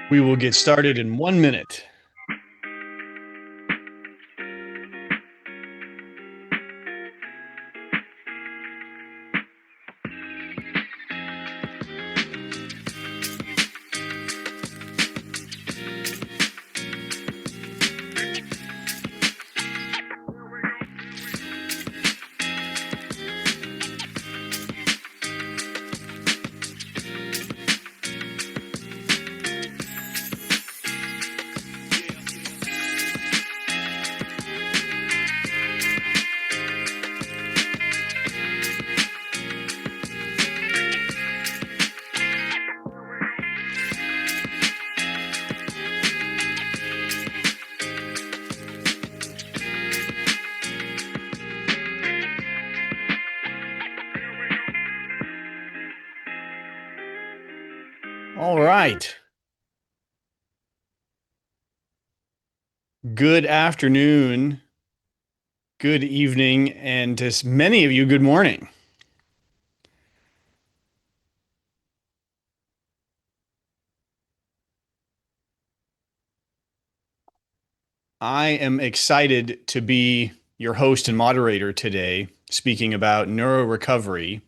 We will get started in 1 minute. All right. Good afternoon, good evening, and to many of you, good morning. I am excited to be your host and moderator today, speaking about neuro recovery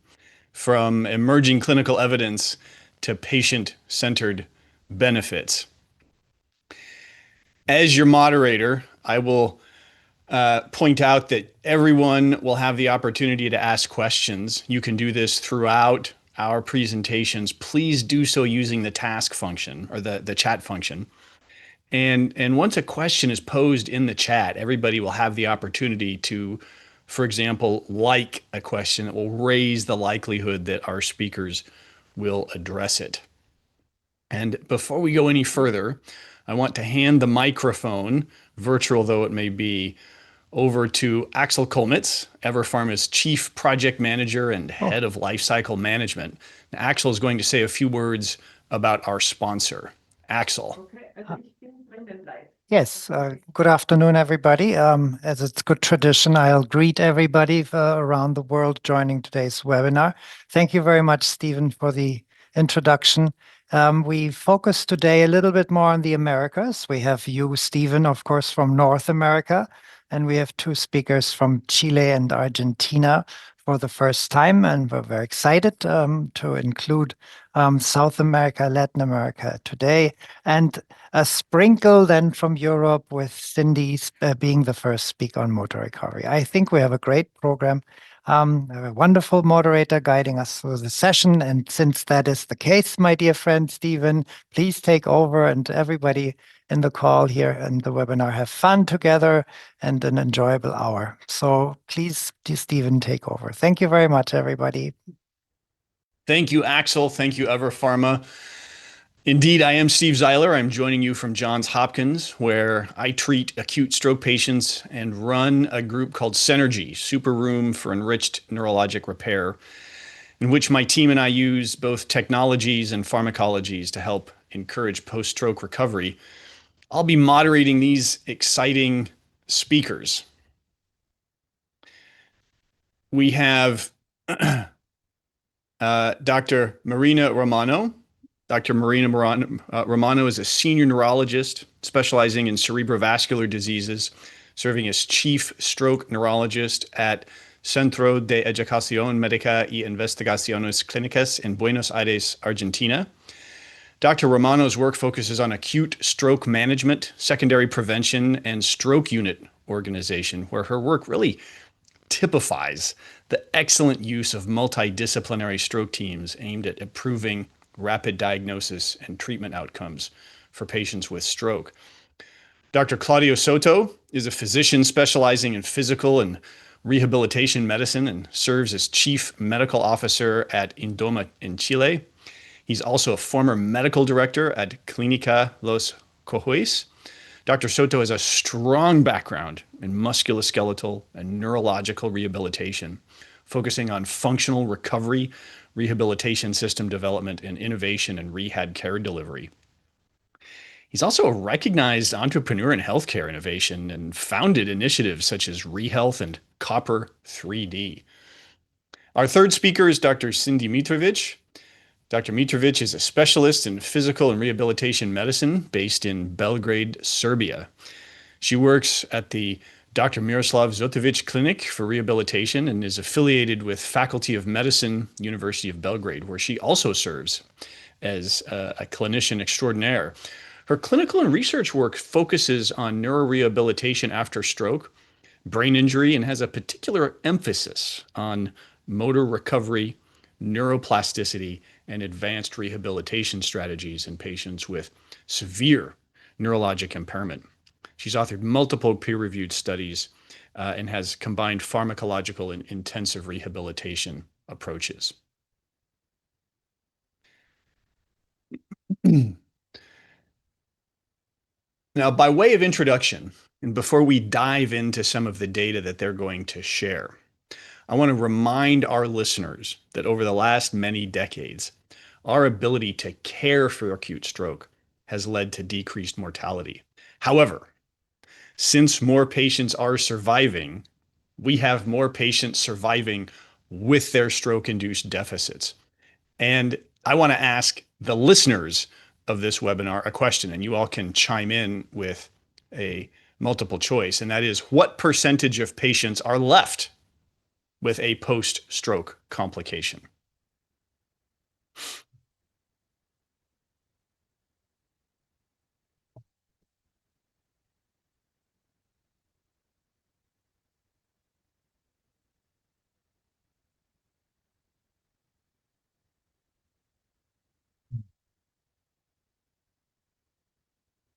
from emerging clinical evidence to patient-centered benefits. As your moderator, I will point out that everyone will have the opportunity to ask questions. You can do this throughout our presentations. Please do so using the task function or the chat function. And once a question is posed in the chat, everybody will have the opportunity to, for example, like a question that will raise the likelihood that our speakers will address it. And before we go any further, I want to hand the microphone, virtual though it may be, over to Axel Kolmitz, Everpharma's Chief Project Manager and Head of Lifecycle Management. Now, Axel is going to say a few words about our sponsor. Axel. Yes, good afternoon, everybody. As it's good tradition, I'll greet everybody around the world joining today's webinar. Thank you very much, Stephen, for the introduction. We focus today a little bit more on the Americas. We have you, Stephen, of course, from North America, and we have two speakers from Chile and Argentina for the first time, and we're very excited to include South America, Latin America today, and a sprinkle then from Europe with Sindi being the first speaker on motor recovery. I think we have a great program, a wonderful moderator guiding us through the session. And since that is the case, my dear friend, Stephen, please take over, and everybody in the call here and the webinar have fun together and an enjoyable hour. So please, Stephen, take over. Thank you very much, everybody. Thank you, Axel. Thank you, Everpharma. Indeed, I am Steve Zeiler. I'm joining you from Johns Hopkins, where I treat acute stroke patients and run a group called Synergy, Super Room for Enriched Neurologic Repair, in which my team and I use both technologies and pharmacologies to help encourage post-stroke recovery. I'll be moderating these exciting speakers. We have Dr. Marina Romano. Dr. Marina Romano is a senior neurologist specializing in cerebrovascular diseases, serving as chief stroke neurologist at Centro de Educación Médica y Investigaciones Clínicas in Buenos Aires, Argentina. Dr. Romano's work focuses on acute stroke management, secondary prevention, and stroke unit organization, where her work really typifies the excellent use of multidisciplinary stroke teams aimed at improving rapid diagnosis and treatment outcomes for patients with stroke. Dr. Claudio Soto is a physician specializing in physical and rehabilitation medicine and serves as chief medical officer at Indoma in Chile. He's also a former medical director at Clínica Los Cojues. Dr. Soto has a strong background in musculoskeletal and neurological rehabilitation, focusing on functional recovery, rehabilitation system development, and innovation in rehab care delivery. He's also a recognized entrepreneur in healthcare innovation and founded initiatives such as ReHealth and Copper 3D. Our third speaker is Dr. Sindi Mitrović. Dr. Mitrović is a specialist in physical and rehabilitation medicine based in Belgrade, Serbia. She works at the Dr. Miroslav Zotovic Clinic for rehabilitation and is affiliated with Faculty of Medicine, University of Belgrade, where she also serves as a clinician extraordinaire. Her clinical and research work focuses on neurorehabilitation after stroke, brain injury, and has a particular emphasis on motor recovery, neuroplasticity, and advanced rehabilitation strategies in patients with severe neurologic impairment. She's authored multiple peer-reviewed studies and has combined pharmacological and intensive rehabilitation approaches. Now, by way of introduction, and before we dive into some of the data that they're going to share, I want to remind our listeners that over the last many decades, our ability to care for acute stroke has led to decreased mortality. However, since more patients are surviving, we have more patients surviving with their stroke-induced deficits. And I want to ask the listeners of this webinar a question, and you all can chime in with a multiple choice, and that is, what percentage of patients are left with a post-stroke complication?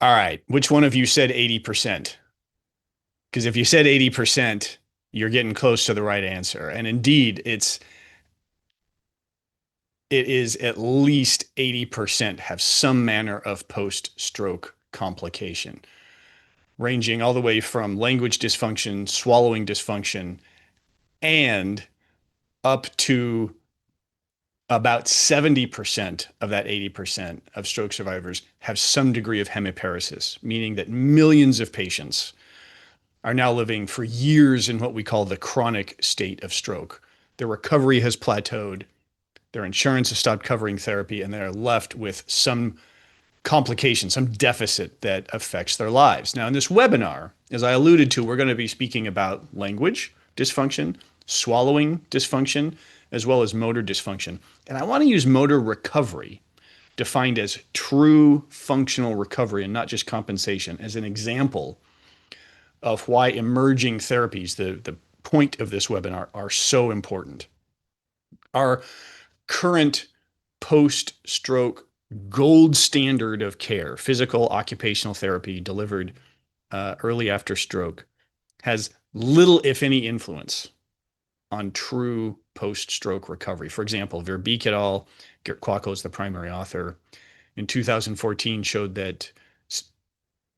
All right, which one of you said 80%? Because if you said 80%, you're getting close to the right answer. And indeed, it is at least 80% have some manner of post-stroke complication, ranging all the way from language dysfunction, swallowing dysfunction, and up to about 70% of that 80% of stroke survivors have some degree of hemiparesis, meaning that millions of patients are now living for years in what we call the chronic state of stroke. Their recovery has plateaued, their insurance has stopped covering therapy, and they're left with some complication, some deficit that affects their lives. Now, in this webinar, as I alluded to, we're going to be speaking about language dysfunction, swallowing dysfunction, as well as motor dysfunction. And I want to use motor recovery, defined as true functional recovery and not just compensation, as an example of why emerging therapies, the point of this webinar, are so important. Our current post-stroke gold standard of care, physical occupational therapy delivered early after stroke, has little, if any, influence on true post-stroke recovery. For example, Verbeek et al., Gert Kwakkel is the primary author, in 2014 showed that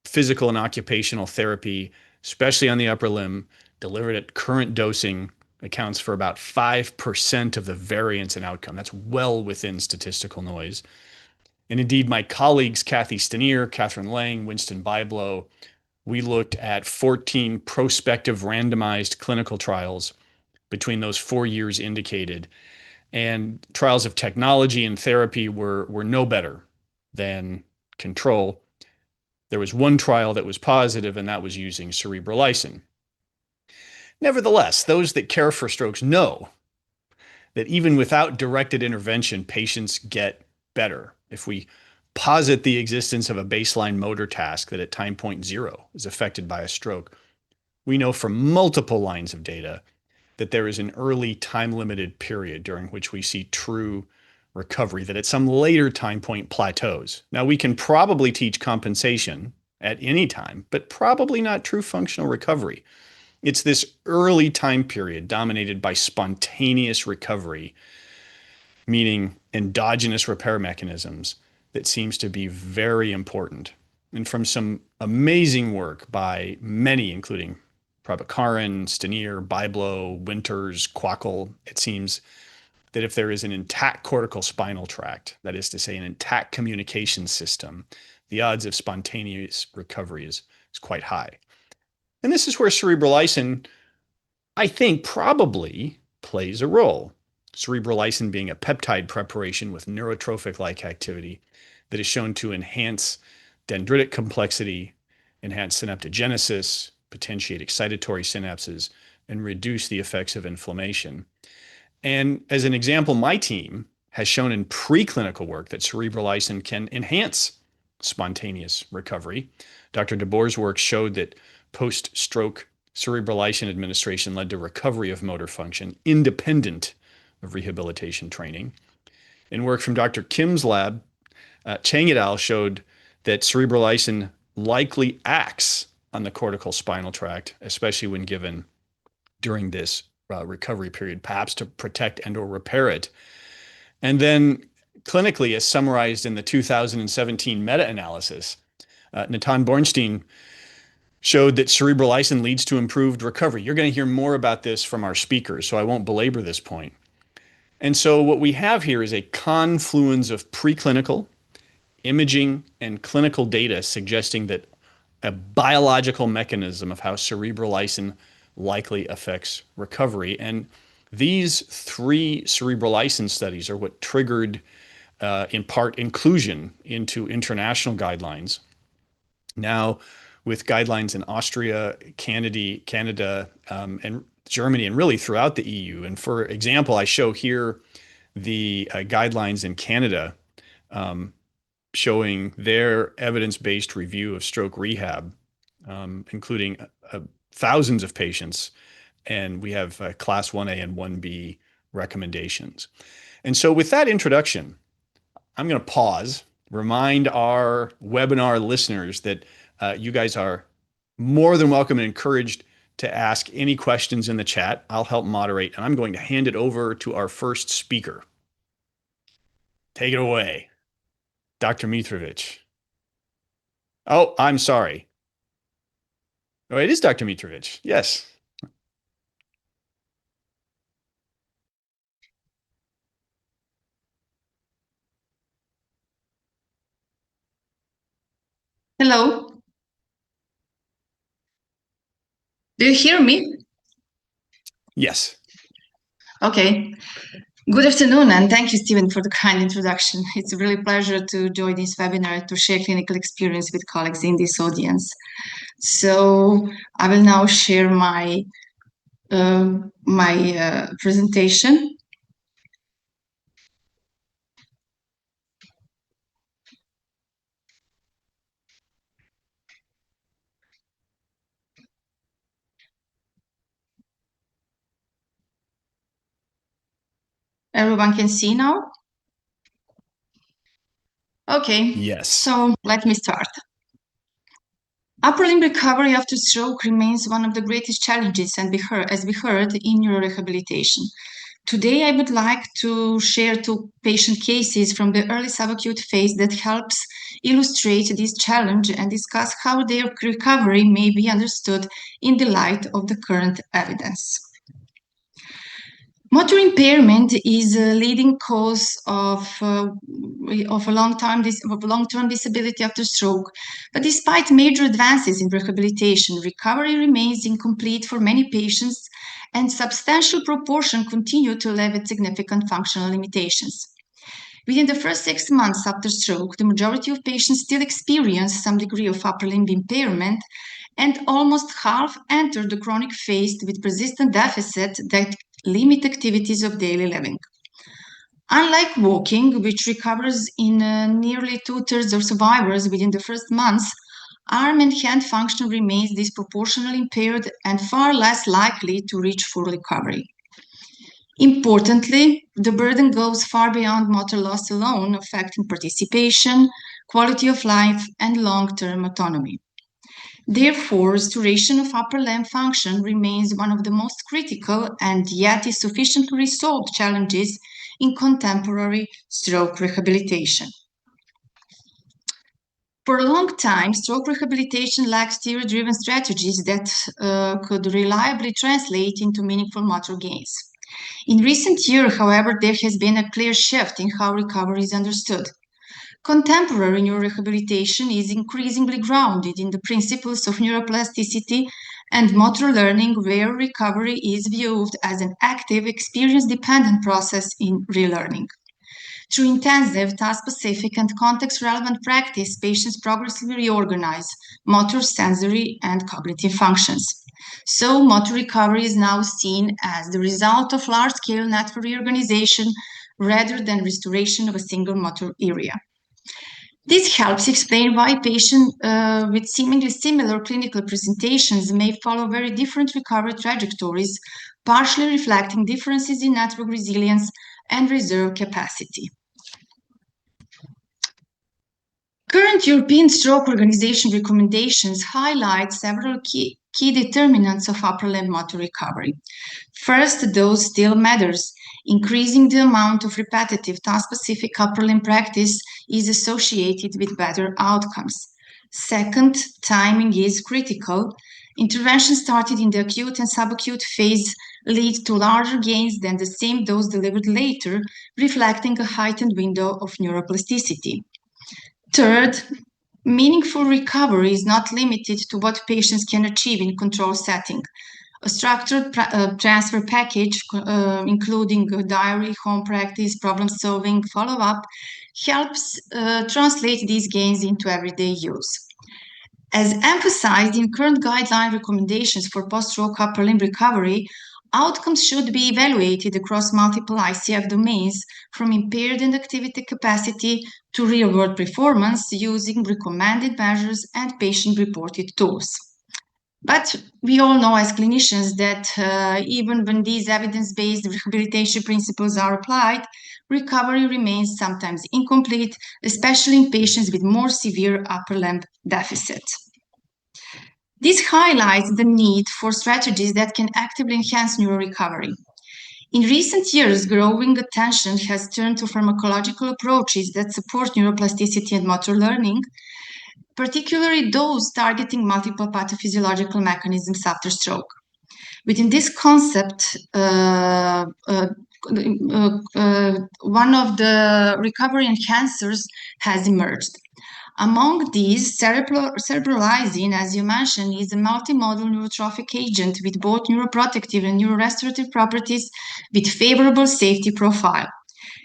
physical and occupational therapy, especially on the upper limb, delivered at current dosing, accounts for about 5% of the variance in outcome. That's well within statistical noise. And indeed, my colleagues, Kathy Stenier, Catherine Lang, Winston Byblow, we looked at 14 prospective randomized clinical trials between those 4 years indicated. And trials of technology and therapy were no better than control. There was one trial that was positive, and that was using cerebrolysin. Nevertheless, those that care for strokes know that even without directed intervention, patients get better. If we posit the existence of a baseline motor task that at time point 0 is affected by a stroke, we know from multiple lines of data that there is an early time-limited period during which we see true recovery that at some later time point plateaus. Now, we can probably teach compensation at any time, but probably not true functional recovery. It's this early time period dominated by spontaneous recovery, meaning endogenous repair mechanisms, that seems to be very important. And from some amazing work by many, including Prabhakaran, Stenier, Byblow, Winters, Kwakkel, it seems that if there is an intact cortical spinal tract, that is to say, an intact communication system, the odds of spontaneous recovery is quite high. And this is where cerebrolysin, I think, probably plays a role. cerebrolysin being a peptide preparation with neurotrophic-like activity that is shown to enhance dendritic complexity, enhance synaptogenesis, potentiate excitatory synapses, and reduce the effects of inflammation. And as an example, my team has shown in preclinical work that cerebrolysin can enhance spontaneous recovery. Dr. DeBoer's work showed that post-stroke cerebrolysin administration led to recovery of motor function independent of rehabilitation training. In work from Dr. Kim's lab, Chang et al. Showed that cerebrolysin likely acts on the cortical spinal tract, especially when given during this recovery period, perhaps to protect and or repair it. And then clinically, as summarized in the 2017 meta-analysis, Natan Bornstein showed that cerebrolysin leads to improved recovery. You're going to hear more about this from our speakers, so I won't belabor this point. And so what we have here is a confluence of preclinical, imaging, and clinical data suggesting that a biological mechanism of how cerebrolysin likely affects recovery. And these 3 cerebrolysin studies are what triggered, in part, inclusion into international guidelines. Now, with guidelines in Austria, Canada, and Germany, and really throughout the EU. And for example, I show here the guidelines in Canada showing their evidence-based review of stroke rehab, including thousands of patients. And we have class 1A and 1B recommendations. And so with that introduction, I'm going to pause, remind our webinar listeners that you guys are more than welcome and encouraged to ask any questions in the chat. I'll help moderate, and I'm going to hand it over to our first speaker. Take it away, Dr. Mitrović. Oh, I'm sorry. Oh, it is Dr. Mitrović. Yes. Hello. Do you hear me? Yes. Okay. Good afternoon, and thank you, Stephen, for the kind introduction. It's a really pleasure to join this webinar to share clinical experience with colleagues in this audience. So I will now share my presentation. Everyone can see now? Okay. Yes. So let me start. Upper limb recovery after stroke remains one of the greatest challenges, and as we heard, in neurorehabilitation. Today, I would like to share 2 patient cases from the early subacute phase that helps illustrate this challenge and discuss how their recovery may be understood in the light of the current evidence. Motor impairment is a leading cause of long-term disability after stroke, but despite major advances in rehabilitation, recovery remains incomplete for many patients, and substantial proportion continue to live with significant functional limitations. Within the first 6 months after stroke, the majority of patients still experience some degree of upper limb impairment, and almost half enter the chronic phase with persistent deficit that limit activities of daily living. Unlike walking, which recovers in nearly 2/3 of survivors within the first months, arm and hand function remains disproportionately impaired and far less likely to reach full recovery. Importantly, the burden goes far beyond motor loss alone, affecting participation, quality of life, and long-term autonomy. Therefore, restoration of upper limb function remains one of the most critical and yet insufficiently resolved challenges in contemporary stroke rehabilitation. For a long time, stroke rehabilitation lacks theory-driven strategies that could reliably translate into meaningful motor gains. In recent years, however, there has been a clear shift in how recovery is understood. Contemporary neurorehabilitation is increasingly grounded in the principles of neuroplasticity and motor learning, where recovery is viewed as an active, experience-dependent process in relearning. Through intensive, task-specific, and context-relevant practice, patients progressively reorganize motor, sensory, and cognitive functions. So, motor recovery is now seen as the result of large-scale network reorganization rather than restoration of a single motor area. This helps explain why patients with seemingly similar clinical presentations may follow very different recovery trajectories, partially reflecting differences in network resilience and reserve capacity. Current European Stroke Organization recommendations highlight several key determinants of upper limb motor recovery. First, dose still matters. Increasing the amount of repetitive task-specific upper limb practice is associated with better outcomes. Second, timing is critical. Interventions started in the acute and subacute phase lead to larger gains than the same dose delivered later, reflecting a heightened window of neuroplasticity. Third, meaningful recovery is not limited to what patients can achieve in control setting. A structured transfer package, including a diary, home practice, problem-solving, follow-up, helps translate these gains into everyday use. As emphasized in current guideline recommendations for post-stroke upper limb recovery, outcomes should be evaluated across multiple ICF domains, from impaired and activity capacity to real-world performance, using recommended measures and patient-reported tools. But we all know as clinicians that even when these evidence-based rehabilitation principles are applied, recovery remains sometimes incomplete, especially in patients with more severe upper limb deficit. This highlights the need for strategies that can actively enhance neurorecovery. In recent years, growing attention has turned to pharmacological approaches that support neuroplasticity and motor learning, particularly those targeting multiple pathophysiological mechanisms after stroke. Within this concept, one of the recovery enhancers has emerged. Among these, cerebralizine, as you mentioned, is a multimodal neurotrophic agent with both neuroprotective and neurorestorative properties with favorable safety profile.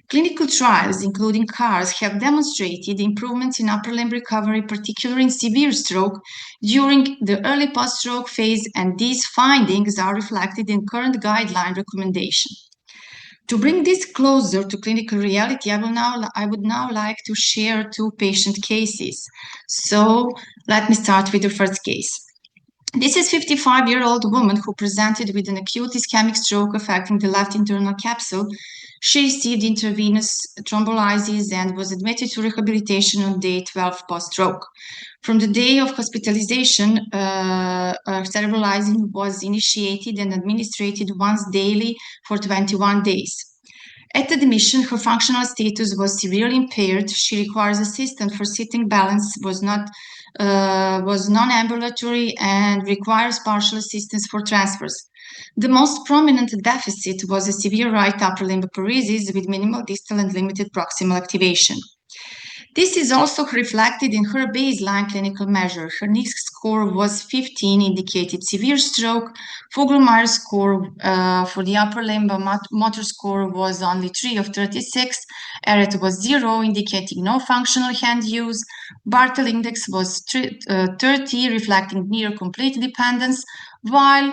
Clinical trials, including CARS, have demonstrated improvements in upper limb recovery, particularly in severe stroke, during the early post-stroke phase, and these findings are reflected in current guideline recommendation. To bring this closer to clinical reality, I would now like to share two patient cases. So let me start with the first case. This is a 55-year-old woman who presented with an acute ischemic stroke affecting the left internal capsule. She received intravenous thrombolysis and was admitted to rehabilitation on day 12 post-stroke. From the day of hospitalization, cerebralizine was initiated and administered once daily for 21 days. At admission, her functional status was severely impaired. She requires assistance for sitting balance, was non-ambulatory, and requires partial assistance for transfers. The most prominent deficit was a severe right upper limb paresis with minimal distal and limited proximal activation. This is also reflected in her baseline clinical measure. Her NICS score was 15, indicated severe stroke. Fogelmeier score for the upper limb motor score was only 3 of 36. ERET was 0, indicating no functional hand use. Bartel index was 30, reflecting near complete dependence, while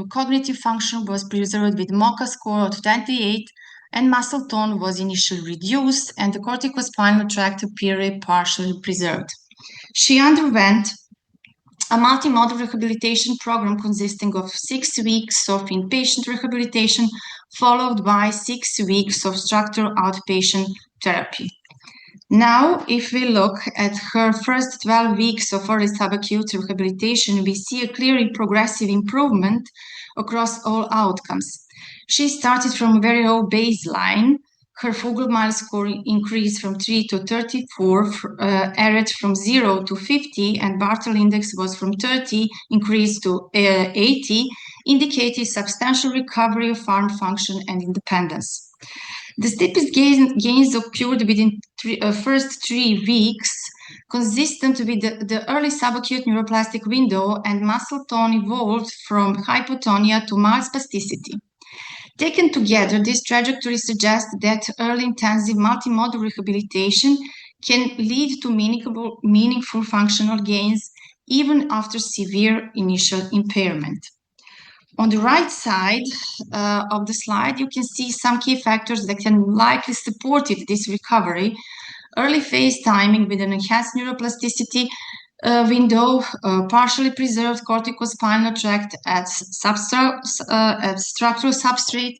cognitive function was preserved with MoCA score of 28, and muscle tone was initially reduced, and the corticospinal tract appeared partially preserved. She underwent a multimodal rehabilitation program consisting of 6 weeks of inpatient rehabilitation, followed by 6 weeks of structural outpatient therapy. Now, if we look at her first 12 weeks of early subacute rehabilitation, we see a clearly progressive improvement across all outcomes. She started from a very low baseline. Her Fogelmeier score increased from 3 to 34, ERET from 0 to 50, and Bartel index was from 30, increased to 80, indicating substantial recovery of arm function and independence. The steepest gains occurred within first 3 weeks. consistent with the early subacute neuroplastic window and muscle tone evolved from hypotonia to mild spasticity. Taken together, this trajectory suggests that early intensive multimodal rehabilitation can lead to meaningful functional gains even after severe initial impairment. On the right side of the slide, you can see some key factors that can likely support this recovery. Early phase timing with an enhanced neuroplasticity window, partially preserved corticospinal tract at structural substrate,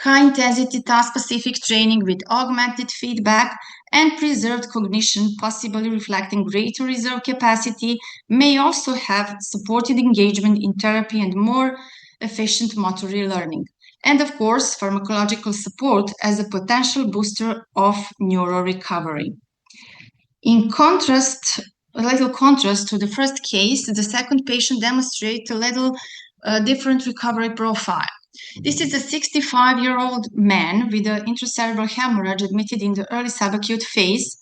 high-intensity task-specific training with augmented feedback, and preserved cognition, possibly reflecting greater reserve capacity, may also have supported engagement in therapy and more efficient motor relearning. And of course, pharmacological support as a potential booster of neuro recovery. In contrast, a little contrast to the first case, the second patient demonstrates a little different recovery profile. This is a 65-year-old man with an intracerebral hemorrhage admitted in the early subacute phase.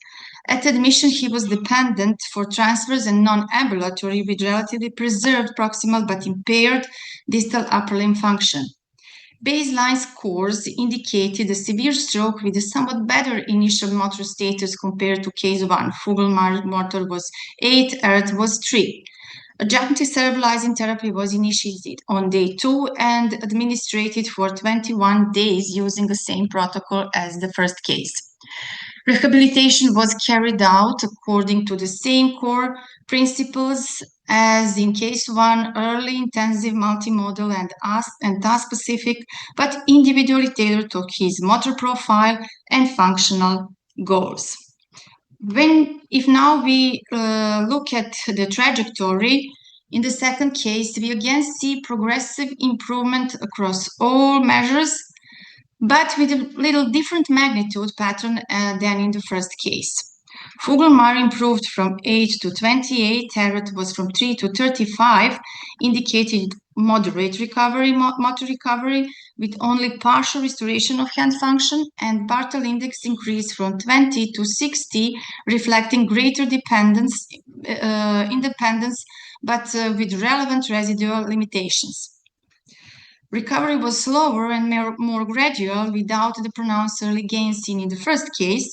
At admission, he was dependent for transfers and non-ambulatory with relatively preserved proximal but impaired distal upper limb function. Baseline scores indicated a severe stroke with a somewhat better initial motor status compared to case 1. Focal motor was 8, ERT was 3. Adjunctive cerebralizing therapy was initiated on day 2 and administered for 21 days using the same protocol as the first case. Rehabilitation was carried out according to the same core principles as in case 1, early intensive multimodal and task-specific, but individually tailored to his motor profile and functional goals. If now we look at the trajectory, in the second case, we again see progressive improvement across all measures, but with a little different magnitude pattern than in the first case. Fogelmar improved from 8 to 28, Terret was from 3 to 35, indicated moderate recovery, motor recovery, with only partial restoration of hand function, and Bartel index increased from 20 to 60, reflecting greater independence, but with relevant residual limitations. Recovery was slower and more gradual without the pronounced early gains seen in the first case.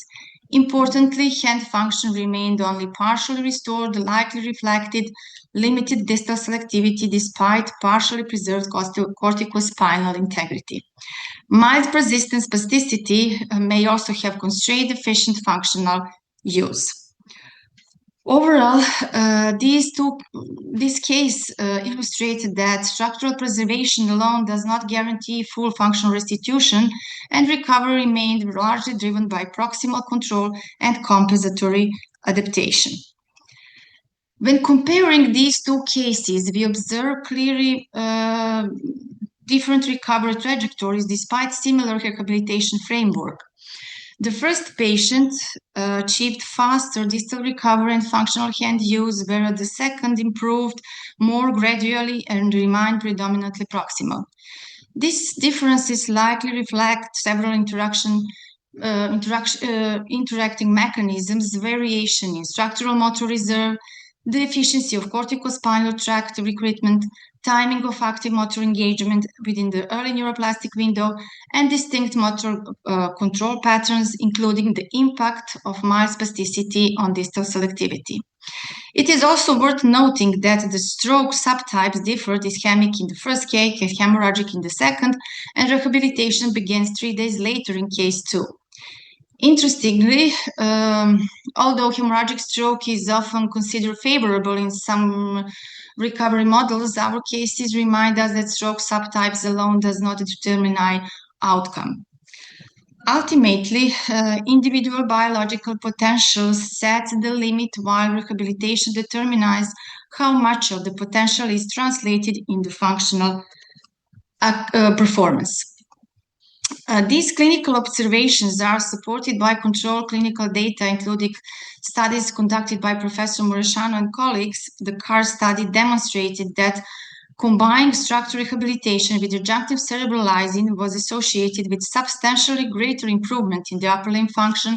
Importantly, hand function remained only partially restored, likely reflected limited distal selectivity despite partially preserved corticospinal integrity. Mild persistent spasticity may also have constrained efficient functional use. Overall, this case illustrated that structural preservation alone does not guarantee full functional restitution, and recovery remained largely driven by proximal control and compensatory adaptation. When comparing these two cases, we observe clearly different recovery trajectories despite similar rehabilitation framework. The first patient achieved faster distal recovery and functional hand use, whereas the second improved more gradually and remained predominantly proximal. These differences likely reflect several interacting mechanisms, variation in structural motor reserve, the efficiency of corticospinal tract recruitment, timing of active motor engagement within the early neuroplastic window, and distinct motor control patterns, including the impact of mild spasticity on distal selectivity. It is also worth noting that the stroke subtypes differed: ischemic in the first case, hemorrhagic in the second, and rehabilitation begins 3 days later in case 2. Interestingly, although hemorrhagic stroke is often considered favorable in some recovery models, our cases remind us that stroke subtypes alone does not determine outcome. Ultimately, individual biological potential sets the limit, while rehabilitation determines how much of the potential is translated into functional performance. These clinical observations are supported by controlled clinical data, including studies conducted by Professor Moresciano and colleagues. The CAR study demonstrated that combining structural rehabilitation with adjunctive cerebralizing was associated with substantially greater improvement in the upper limb function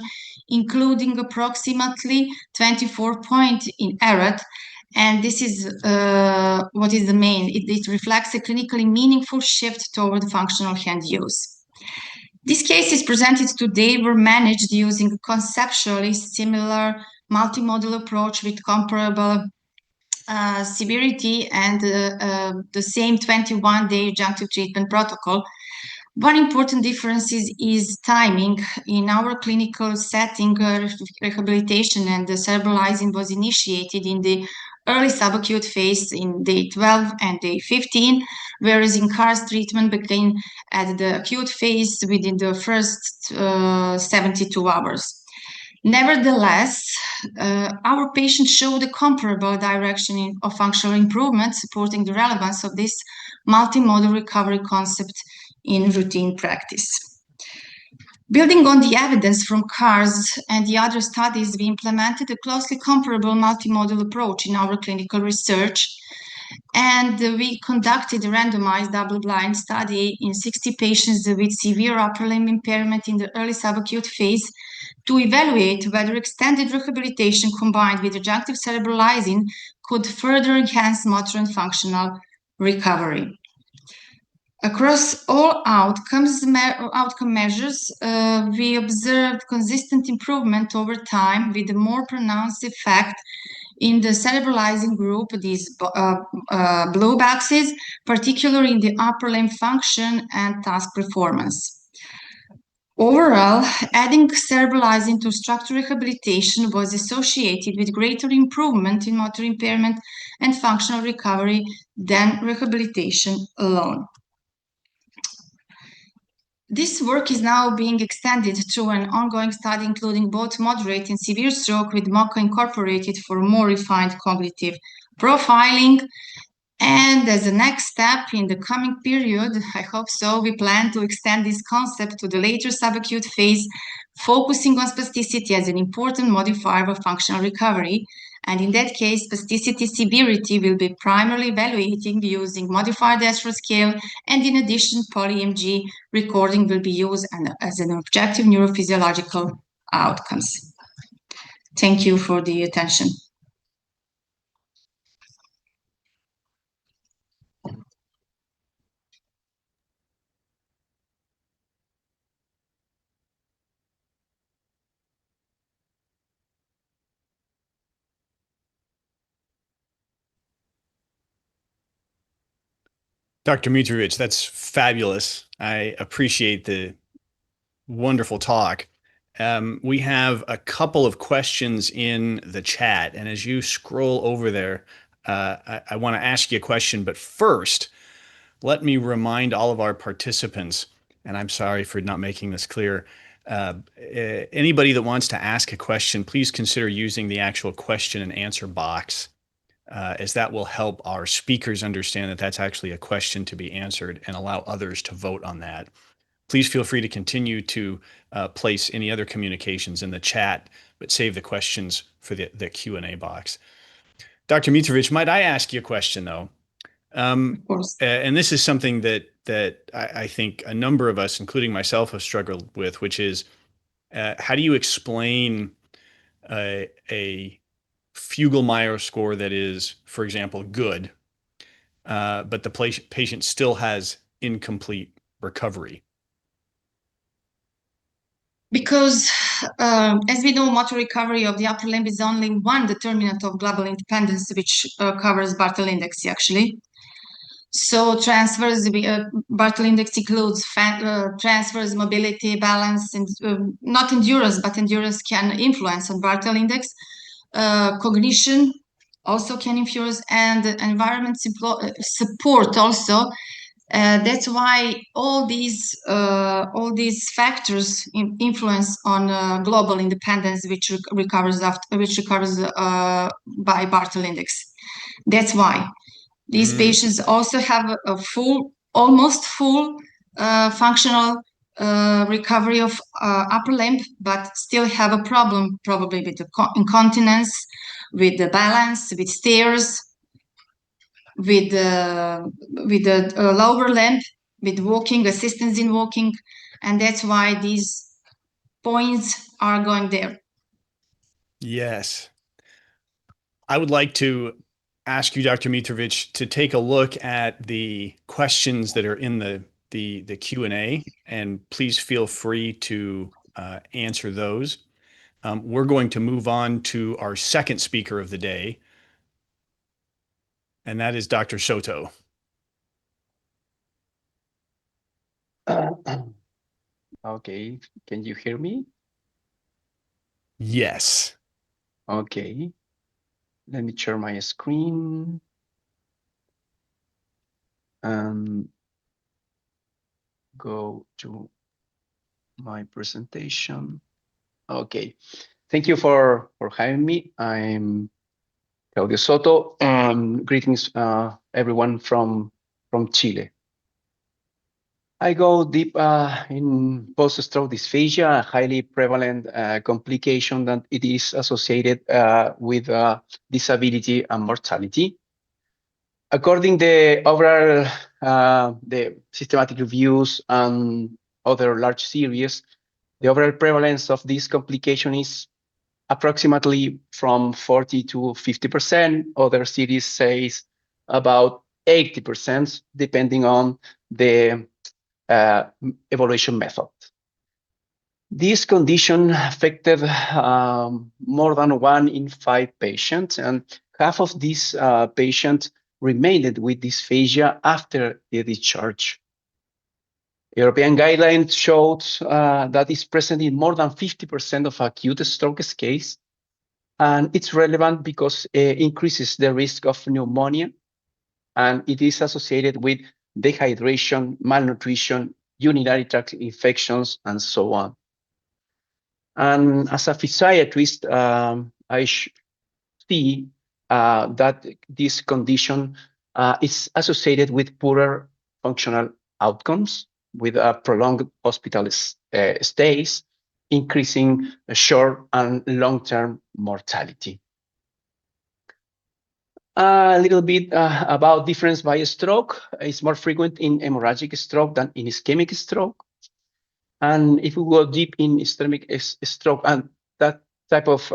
including approximately 24 points in ERAT. And this is what is the main. It reflects a clinically meaningful shift toward functional hand use. These cases presented today were managed using a conceptually similar multimodal approach with comparable severity and the same 21-day adjunctive treatment protocol. One important difference is timing. In our clinical setting, rehabilitation and cerebralizing was initiated in the early subacute phase in day 12 and day 15, whereas in CARS treatment began at the acute phase within the first 72 hours. Nevertheless, our patients showed a comparable direction of functional improvement, supporting the relevance of this multimodal recovery concept in routine practice. Building on the evidence from CARS and the other studies, we implemented a closely comparable multimodal approach in our clinical research, and we conducted a randomized double-blind study in 60 patients with severe upper limb impairment in the early subacute phase to evaluate whether extended rehabilitation combined with adjunctive cerebralizing could further enhance motor and functional recovery. Across all outcome measures, we observed consistent improvement over time with a more pronounced effect in the cerebralizing group, these blue boxes, particularly in the upper limb function and task performance. Overall, adding cerebralizing to structural rehabilitation was associated with greater improvement in motor impairment and functional recovery than rehabilitation alone. This work is now being extended through an ongoing study including both moderate and severe stroke with MoCA incorporated for more refined cognitive profiling. And as a next step in the coming period, I hope so, we plan to extend this concept to the later subacute phase, focusing on spasticity as an important modifier of functional recovery. And in that case, spasticity severity will be primarily evaluating using modified Ashford scale, and in addition, poly-EMG recording will be used as an objective neurophysiological outcomes. Thank you for the attention. Dr. Mitrović, that's fabulous. I appreciate the wonderful talk. We have a couple of questions in the chat, and as you scroll over there, I want to ask you a question, but first, let me remind all of our participants, and I'm sorry for not making this clear, anybody that wants to ask a question, please consider using the actual question and answer box, as that will help our speakers understand that that's actually a question to be answered and allow others to vote on that. Please feel free to continue to place any other communications in the chat, but save the questions for the Q&A box. Dr. Mitrović, might I ask you a question, though? Of course. And this is something that I think a number of us, including myself, have struggled with, which is how do you explain a Fugl-Meyer score that is, for example, good, but the patient still has incomplete recovery? Because, as we know, motor recovery of the upper limb is only one determinant of global independence, which covers Barthel index, actually. So transfers, Barthel index includes transfers, mobility, balance, and not endurance, but endurance can influence on Barthel index. Cognition also can influence, and environment support also. That's why all these factors influence on global independence, which recovers by Barthel index. That's why these patients also have a almost full functional recovery of upper limb, but still have a problem probably with the incontinence, with the balance, with stairs, with the lower limb, with walking, assistance in walking, and that's why these points are going there. Yes. I would like to ask you, Dr. Mitrović, to take a look at the questions that are in the Q&A, and please feel free to answer those. We're going to move on to our second speaker of the day, and that is Dr. Soto. Okay, can you hear me? Yes. Okay, let me share my screen and go to my presentation. Okay, thank you for having me. I'm Claudio Soto, and greetings everyone from Chile. I go deep in post-stroke dysphagia, a highly prevalent complication that it is associated with disability and mortality. According the overall the systematic reviews and other large series, the overall prevalence of this complication is approximately from 40 to 50%. Other series says about 80%, depending on the evaluation method. This condition affected more than 1 in 5 patients, and half of these patients remained with dysphagia after the discharge. European guidelines showed that it's present in more than 50% of acute stroke cases, and it's relevant because it increases the risk of pneumonia, and it is associated with dehydration, malnutrition, urinary tract infections, and so on. And as a physiatrist, I see that this condition is associated with poorer functional outcomes, with prolonged hospital stays, increasing short and long-term mortality. A little bit about difference by stroke. It's more frequent in hemorrhagic stroke than in ischemic stroke. And if we go deep in ischemic stroke, and that type of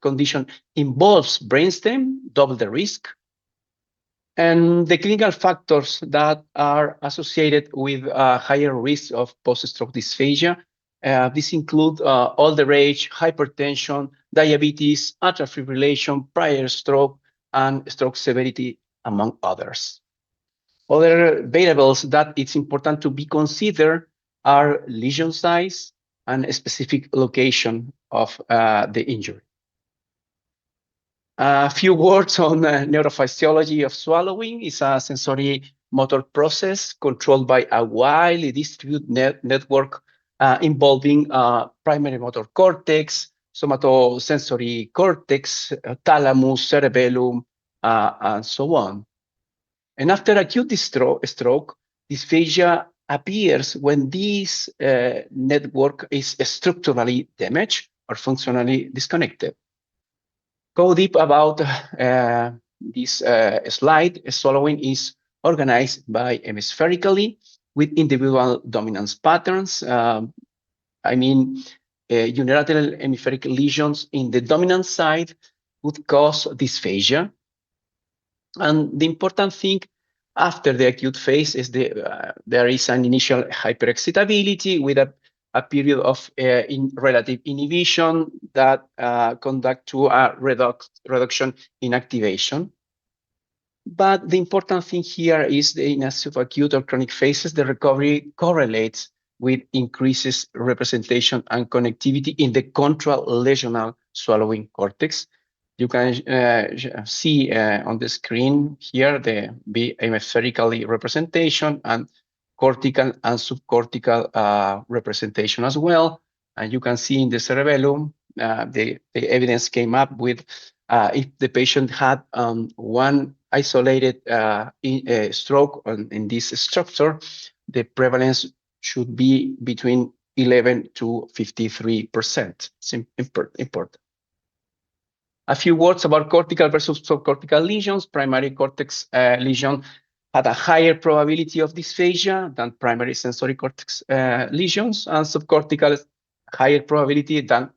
condition involves brainstem, double the risk. And the clinical factors that are associated with higher risk of post-stroke dysphagia, these include older age, hypertension, diabetes, atrial fibrillation, prior stroke, and stroke severity, among others. Other variables that it's important to be considered are lesion size and a specific location of the injury. A few words on neurophysiology of swallowing. It's a sensory motor process controlled by a widely distributed network involving primary motor cortex, somatosensory cortex, thalamus, cerebellum, and so on. And after acute stroke, dysphagia appears when this network is structurally damaged or functionally disconnected. Go deep about this slide. Swallowing is organized by hemispherically with individual dominance patterns. I mean, unilateral hemispheric lesions in the dominant side would cause dysphagia. And the important thing after the acute phase is there is an initial hyperexcitability with a period of relative inhibition that conduct to a reduction in activation. But the important thing here is in a subacute or chronic phases, the recovery correlates with increases representation and connectivity in the contral lesional swallowing cortex. You can see on the screen here the hemispherical representation and cortical and subcortical representation as well. And you can see in the cerebellum, the evidence came up with if the patient had one isolated stroke in this structure, the prevalence should be between 11 to 53%. It's important. A few words about cortical versus subcortical lesions. Primary cortex lesion had a higher probability of dysphagia than primary sensory cortex lesions, and subcortical higher probability than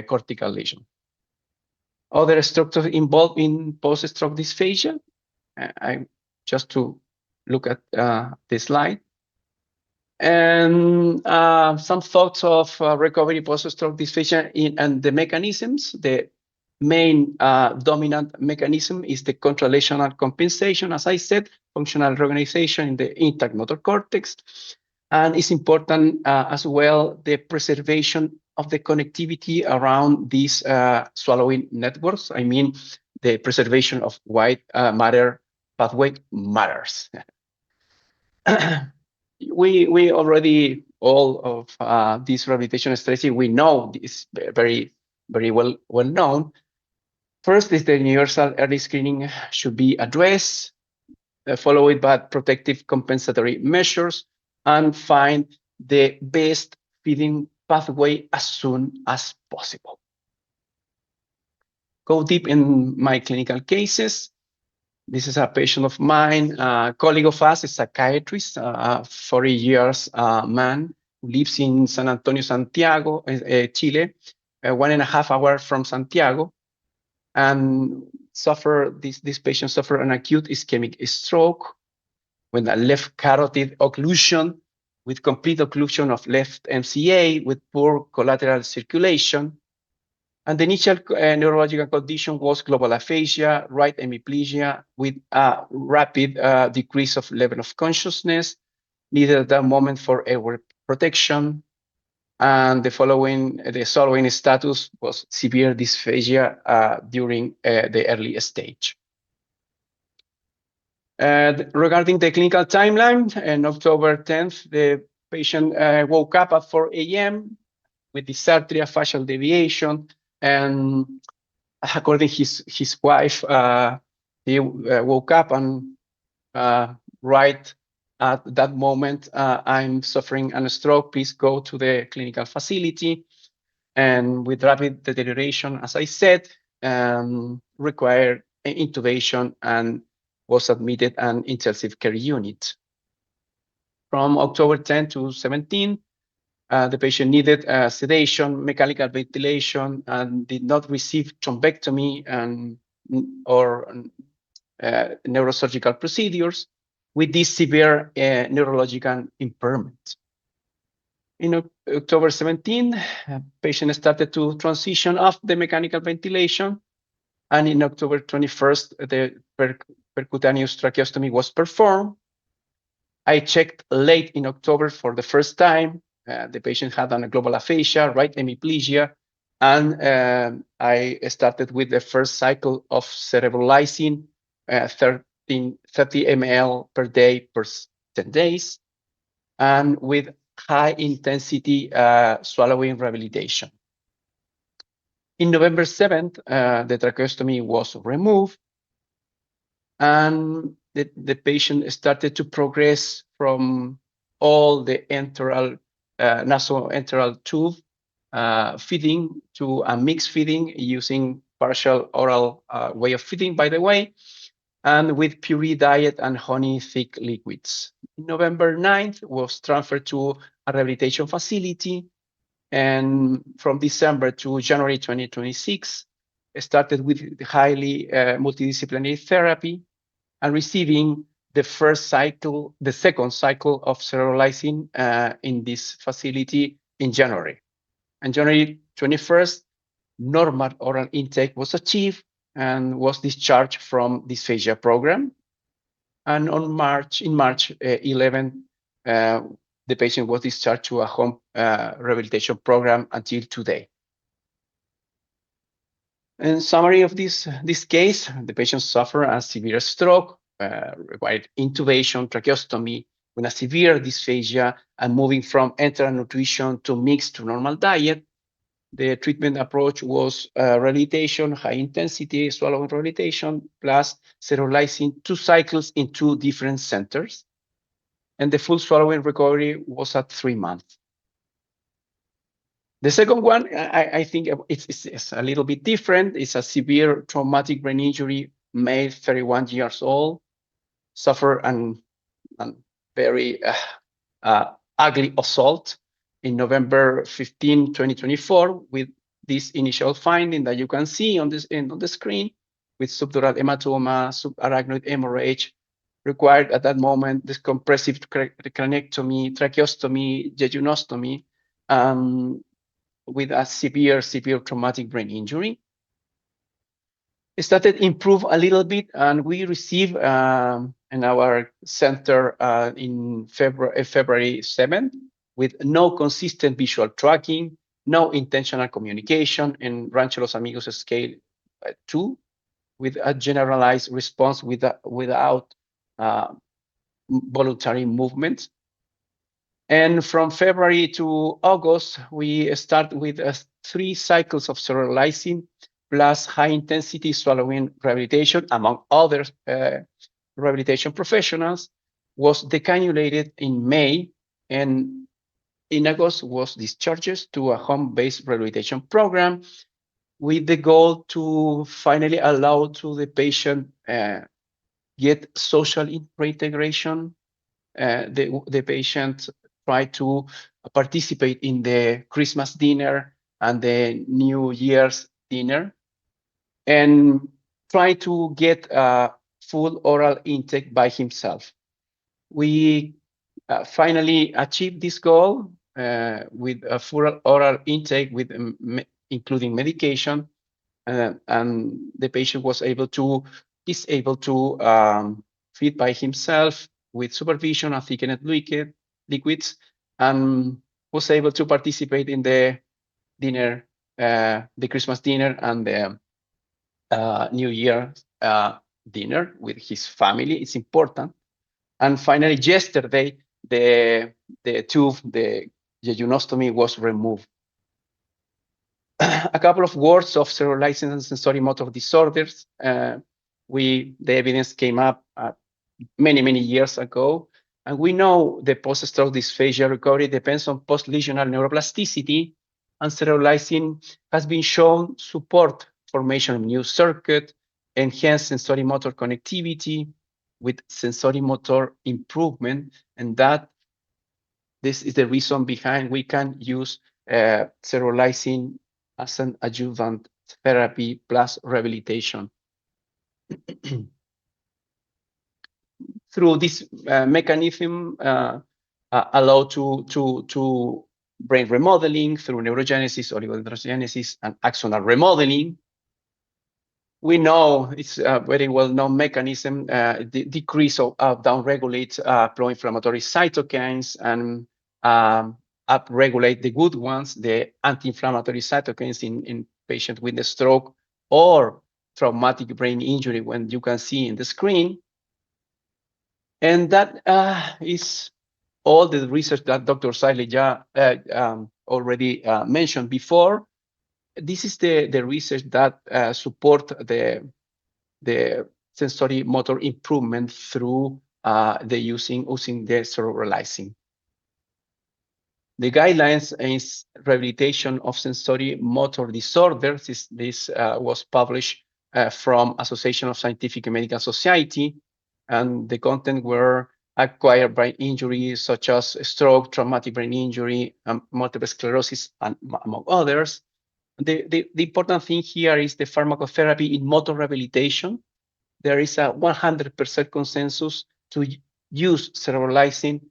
cortical lesion. Other structures involved in post-stroke dysphagia, I just to look at the slide. And some thoughts of recovery post-stroke dysphagia and the mechanisms. The main dominant mechanism is the contralational compensation, as I said, functional reorganization in the intact motor cortex. And it's important as well, the preservation of the connectivity around these swallowing networks. I mean, the preservation of white matter pathway matters. We already, all of this rehabilitation strategy, we know is very well known. First is the universal early screening should be addressed, followed by protective compensatory measures, and find the best feeding pathway as soon as possible. Go deep in my clinical cases. This is a patient of mine, a colleague of us, a psychiatrist, 40 years man, who lives in San Antonio, Santiago, Chile, 1.5 hours from Santiago, and this patient suffered an acute ischemic stroke with a left carotid occlusion, with complete occlusion of left MCA, with poor collateral circulation. And the initial neurological condition was global aphasia, right hemiplegia, with a rapid decrease of level of consciousness, needed at that moment for airway protection. And the following status was severe dysphagia during the early stage. Regarding the clinical timeline, on October 10th, the patient woke up at 4 a.m. with dysarthria, facial deviation, and according to his wife, he woke up and right at that moment, I'm suffering a stroke, please go to the clinical facility. And with rapid deterioration, as I said, required intubation and was admitted an intensive care unit. From October 10 to 17, the patient needed sedation, mechanical ventilation, and did not receive thrombectomy or neurosurgical procedures with this severe neurological impairment. In October 17, patient started to transition off the mechanical ventilation, and in October 21st, the percutaneous tracheostomy was performed. I checked late in October for the first time. The patient had a global aphasia, right hemiplegia, and I started with the first cycle of cerebrolysine, 30 ml per day per 10 days, and with high intensity swallowing rehabilitation. In November 7th, the tracheostomy was removed, and the patient started to progress from all the enteral, nasoenteral tube feeding to a mixed feeding using partial oral way of feeding, by the way, and with puree diet and honey thick liquids. November 9th was transferred to a rehabilitation facility, and from December to January 2026, started with highly multidisciplinary therapy and receiving the second cycle of cerebrolysine in this facility in January. On January 21st, normal oral intake was achieved and was discharged from dysphagia program. And in March 11, the patient was discharged to a home rehabilitation program until today. In summary of this case, the patient suffered a severe stroke, required intubation, tracheostomy, with a severe dysphagia, and moving from enteral nutrition to mixed to normal diet. The treatment approach was rehabilitation, high intensity swallowing rehabilitation, plus cerebrolysine, 2 cycles in 2 different centers. And the full swallowing recovery was at 3 months. The second one, I think it's a little bit different. It's a severe traumatic brain injury, male, 31 years old, suffered a very ugly assault in November 15, 2024, with this initial finding that you can see on the screen, with subdural hematoma, subarachnoid hemorrhage, required at that moment this compressive craniectomy, tracheostomy, jejunostomy, with a severe traumatic brain injury. It started improve a little bit, and we received in our center in February 7th, with no consistent visual tracking, no intentional communication, in Rancho Los Amigos scale 2, with a generalized response without voluntary movement. And from February to August, we start with 3 cycles of cerulizing plus high-intensity swallowing rehabilitation, among other rehabilitation professionals, was decannulated in May, and in August was discharged to a home-based rehabilitation program, with the goal to finally allow to the patient get social reintegration. The patient try to participate in the Christmas dinner and the New Year's dinner, and try to get a full oral intake by himself. We finally achieved this goal with a full oral intake, with including medication, and the patient is able to feed by himself with supervision of thickened liquids, and was able to participate in the dinner, the Christmas dinner, and the New Year dinner with his family. It's important. And finally, yesterday, the tube, the jejunostomy, was removed. A couple of words of cerulizing and sensory motor disorders. The evidence came up many years ago, and we know the post-stroke dysphagia recovery depends on post-lesional neuroplasticity, and cerulizing has been shown support formation of new circuit, enhance sensory motor connectivity with sensory motor improvement, and this is the reason behind we can use cerulizing as an adjuvant therapy plus rehabilitation. Through this mechanism, allow to brain remodeling through neurogenesis, oligodendrogenesis, and axonal remodeling. We know it's a very well-known mechanism, the decrease of downregulate pro-inflammatory cytokines, and upregulate the good ones, the anti-inflammatory cytokines in patients with a stroke or traumatic brain injury, when you can see in the screen. And that is all the research that Dr. Saileja already mentioned before. This is the research that support the sensory motor improvement through using the cerulizing. The guidelines is rehabilitation of sensory motor disorders. This was published from Association of Scientific and Medical Society, and the content were acquired brain injuries such as stroke, traumatic brain injury, multiple sclerosis, and among others. The important thing here is the pharmacotherapy in motor rehabilitation. There is a 100% consensus to use cerulizing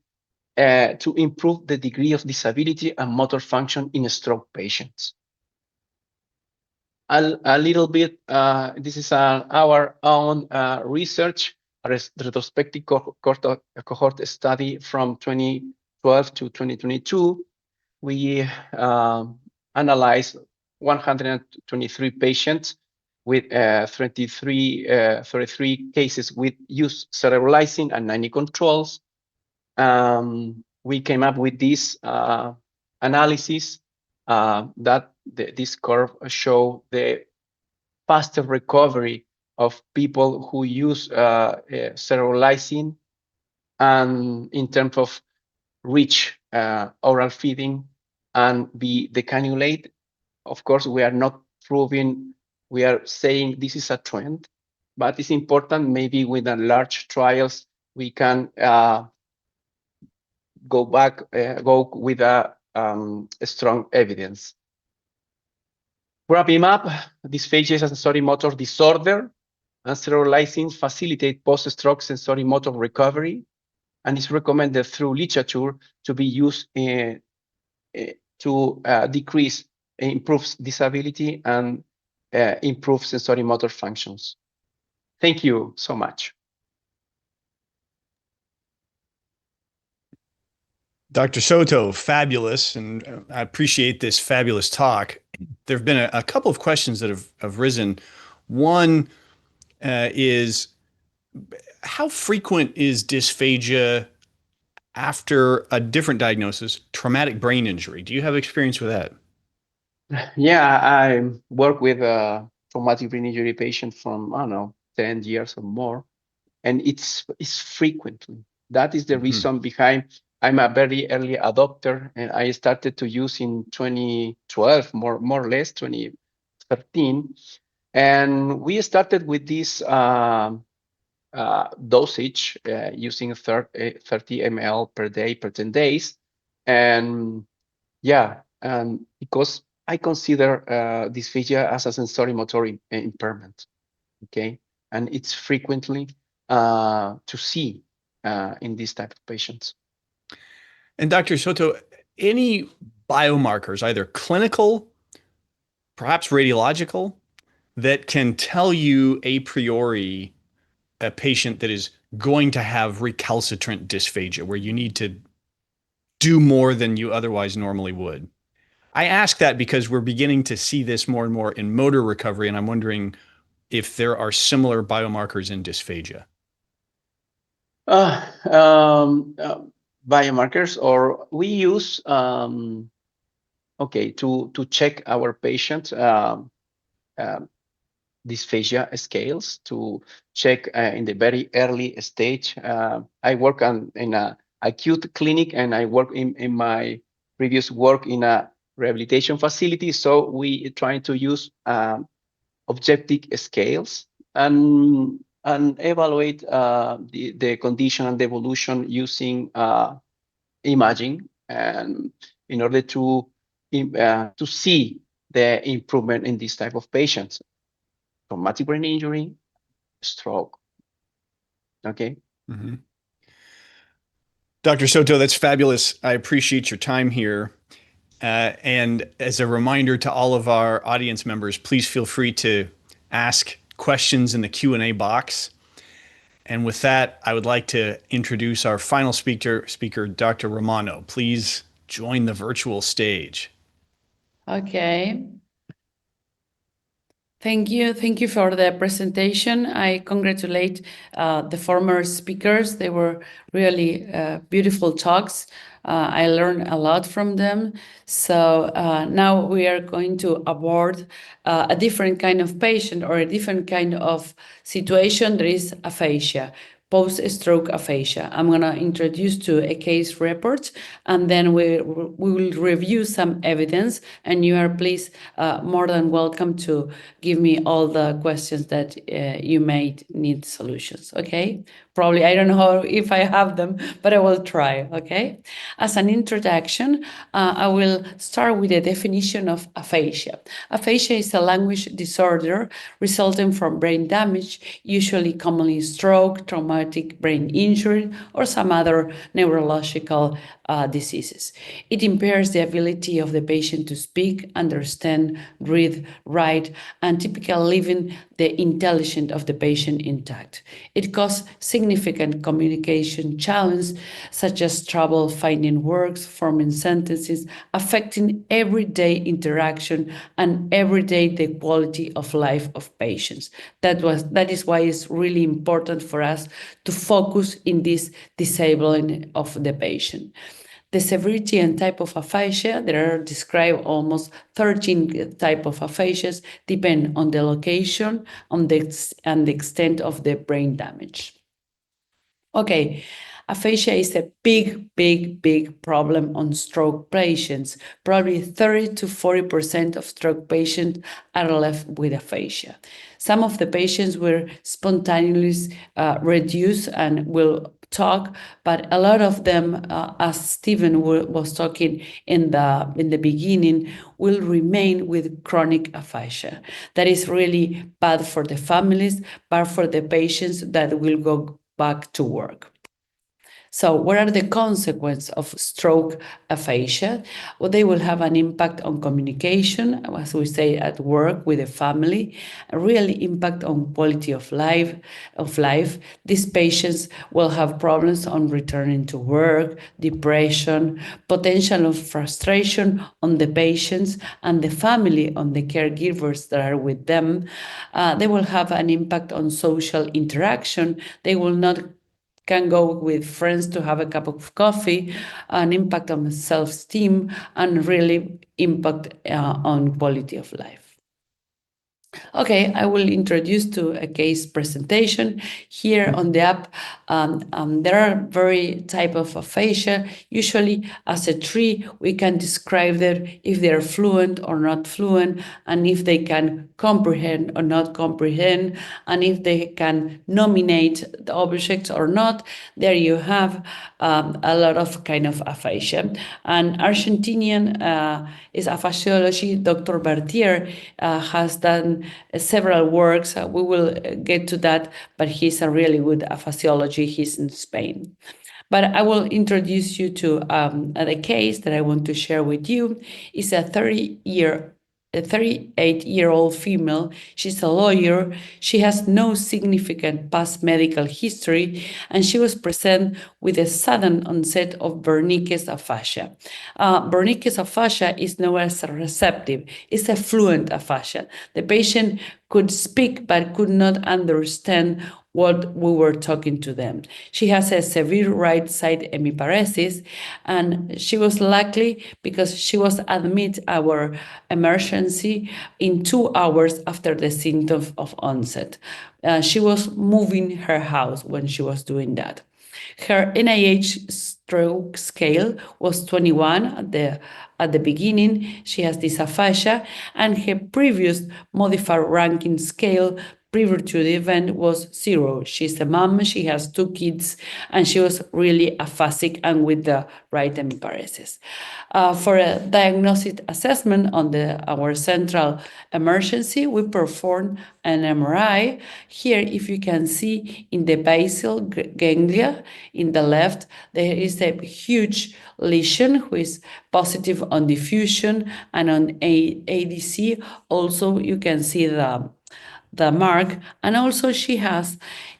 to improve the degree of disability and motor function in stroke patients. A little bit, this is our own research, a retrospective cohort study from 2012 to 2022. We analyzed 123 patients with 33 cases with use cerulizing and 90 controls. We came up with this analysis that this curve show the faster recovery of people who use cerulizing, and in terms of reach oral feeding and be decannulate. Of course, we are not proving, we are saying this is a trend, but it's important, maybe with the large trials, we can go with a strong evidence. Wrapping up, dysphagia is a sensory motor disorder, and sterolyzing facilitate post-stroke sensory motor recovery, and is recommended through literature to be used to decrease, improve disability, and improve sensory motor functions. Thank you so much. Dr. Soto, fabulous, and I appreciate this fabulous talk. There have been a couple of questions that have risen. One is, how frequent is dysphagia after a different diagnosis, traumatic brain injury? Do you have experience with that? Yeah, I work with a traumatic brain injury patient from, I don't know, 10 years or more, and it's frequently. That is the reason behind. I'm a very early adopter, and I started to use in 2012, more or less 2013, and we started with this dosage using 30 ml per day per 10 days, and yeah, because I consider dysphagia as a sensory motor impairment, okay, and it's frequently to see in these type of patients. And Dr. Soto, any biomarkers, either clinical, perhaps radiological, that can tell you a priori a patient that is going to have recalcitrant dysphagia, where you need to do more than you otherwise normally would? I ask that because we're beginning to see this more and more in motor recovery, and I'm wondering if there are similar biomarkers in dysphagia. Biomarkers, or we use okay, to check our patient dysphagia scales, to check in the very early stage. I work in a acute clinic, and I work in my previous work in a rehabilitation facility. So we trying to use objective scales and evaluate the condition and the evolution using imaging, and in order to see the improvement in this type of patients. Traumatic brain injury, stroke. Okay. Mm-hmm. Dr. Soto, that's fabulous. I appreciate your time here. And as a reminder to all of our audience members, please feel free to ask questions in the Q&A box. And with that, I would like to introduce our final speaker, Dr. Romano. Please join the virtual stage. Okay. Thank you for the presentation. I congratulate the former speakers. They were really beautiful talks. I learned a lot from them. So now we are going to abord a different kind of patient, or a different kind of situation. There is aphasia, post-stroke aphasia. I'm going to introduce to a case report, and then we will review some evidence, and you are please more than welcome to give me all the questions that you may need solutions, okay? Probably, I don't know if I have them, but I will try, okay? As an introduction, I will start with a definition of aphasia. Aphasia is a language disorder resulting from brain damage, usually commonly stroke, traumatic brain injury, or some other neurological diseases. It impairs the ability of the patient to speak, understand, read, write, and typically leaving the intelligence of the patient intact. It causes significant communication challenges, such as trouble finding words, forming sentences, affecting everyday interaction and everyday the quality of life of patients. That is why it's really important for us to focus in this disabling of the patient. The severity and type of aphasia, there are described almost 13 types of aphasias, depend on the location and the extent of the brain damage. Okay, aphasia is a big problem on stroke patients. Probably 30 to 40% of stroke patients are left with aphasia. Some of the patients will spontaneously reduce and will talk, but a lot of them, as Stephen was talking in the beginning, will remain with chronic aphasia. That is really bad for the families, but for the patients that will go back to work. So what are the consequences of stroke aphasia? Well, they will have an impact on communication, as we say, at work with the family, a really impact on quality of life. These patients will have problems on returning to work, depression, potential of frustration on the patients and the family, on the caregivers that are with them. They will have an impact on social interaction. They will not can go with friends to have a cup of coffee, an impact on self-esteem, and really impact on quality of life. Okay, I will introduce to a case presentation. Here on the app, there are very type of aphasia. Usually as a tree, we can describe them if they are fluent or not fluent, and if they can comprehend or not comprehend, and if they can nominate the objects or not. There you have a lot of kind of aphasia. And Argentinian is aphasiology. Dr. Bertier has done several works. We will get to that, but he's a really good aphasiology. He's in Spain. But I will introduce you to the case that I want to share with you. It's a 38-year-old female. She's a lawyer. She has no significant past medical history, and she was present with a sudden onset of Wernicke's aphasia. Wernicke's aphasia is known as a receptive. It's a fluent aphasia. The patient could speak but could not understand what we were talking to them. She has a severe right side hemiparesis, and she was lucky because she was admitted our emergency in 2 hours after the symptoms of onset. She was moving her house when she was doing that. Her NIH stroke scale was 21 at the beginning. She has this aphasia, and her previous modified ranking scale prior to the event was 0. She's a mom, she has 2 kids, and she was really aphasic and with the right hemiparesis. For a diagnostic assessment on our central emergency, we performed an MRI. Here, if you can see in the basal ganglia in the left, there is a huge lesion which is positive on diffusion, and on ADC also you can see the mark. And also she has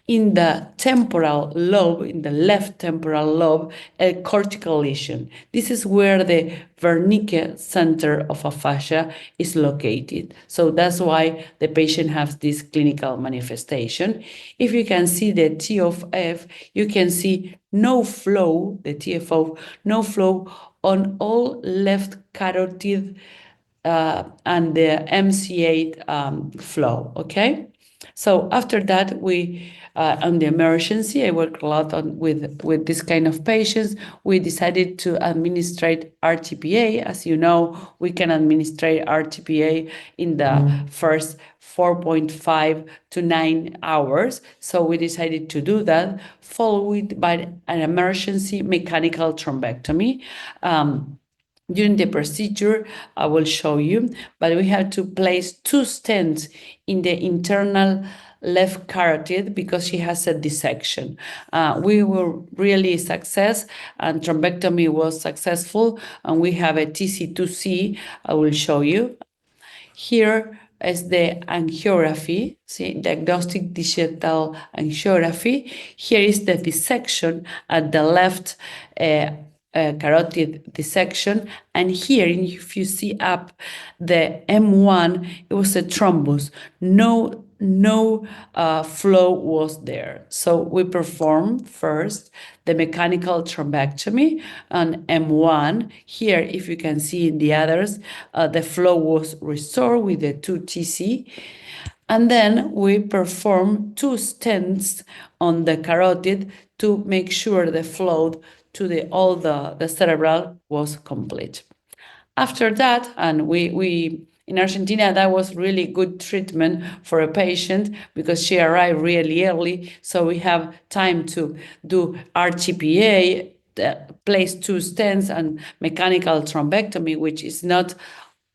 in the temporal lobe, in the left temporal lobe, a cortical lesion. This is where the Wernicke center of aphasia is located. So that's why the patient has this clinical manifestation. If you can see the T of F, you can see no flow, the TFO, no flow on all left carotid and the MC8 flow, okay? So after that, we, on the emergency, I work a lot with this kind of patients. We decided to administrate RTPA. As you know, we can administrate RTPA in the first 4.5 to 9 hours. So we decided to do that, followed by an emergency mechanical thrombectomy. During the procedure, I will show you, but we had to place 2 stents in the internal left carotid because she has a dissection. We were really success, and thrombectomy was successful, and we have a TC2C. I will show you. Here is the angiography, see, diagnostic digital angiography. Here is the dissection at the left carotid dissection, and here, if you see up the M1, it was a thrombus. No flow was there. So we performed first the mechanical thrombectomy on M1. Here, if you can see in the others, the flow was restored with the 2 TC. And then we perform 2 stents on the carotid to make sure the flow to all the cerebral was complete. After that, and we In Argentina, that was really good treatment for a patient because she arrived really early. So we have time to do RTPA, place 2 stents and mechanical thrombectomy, which is not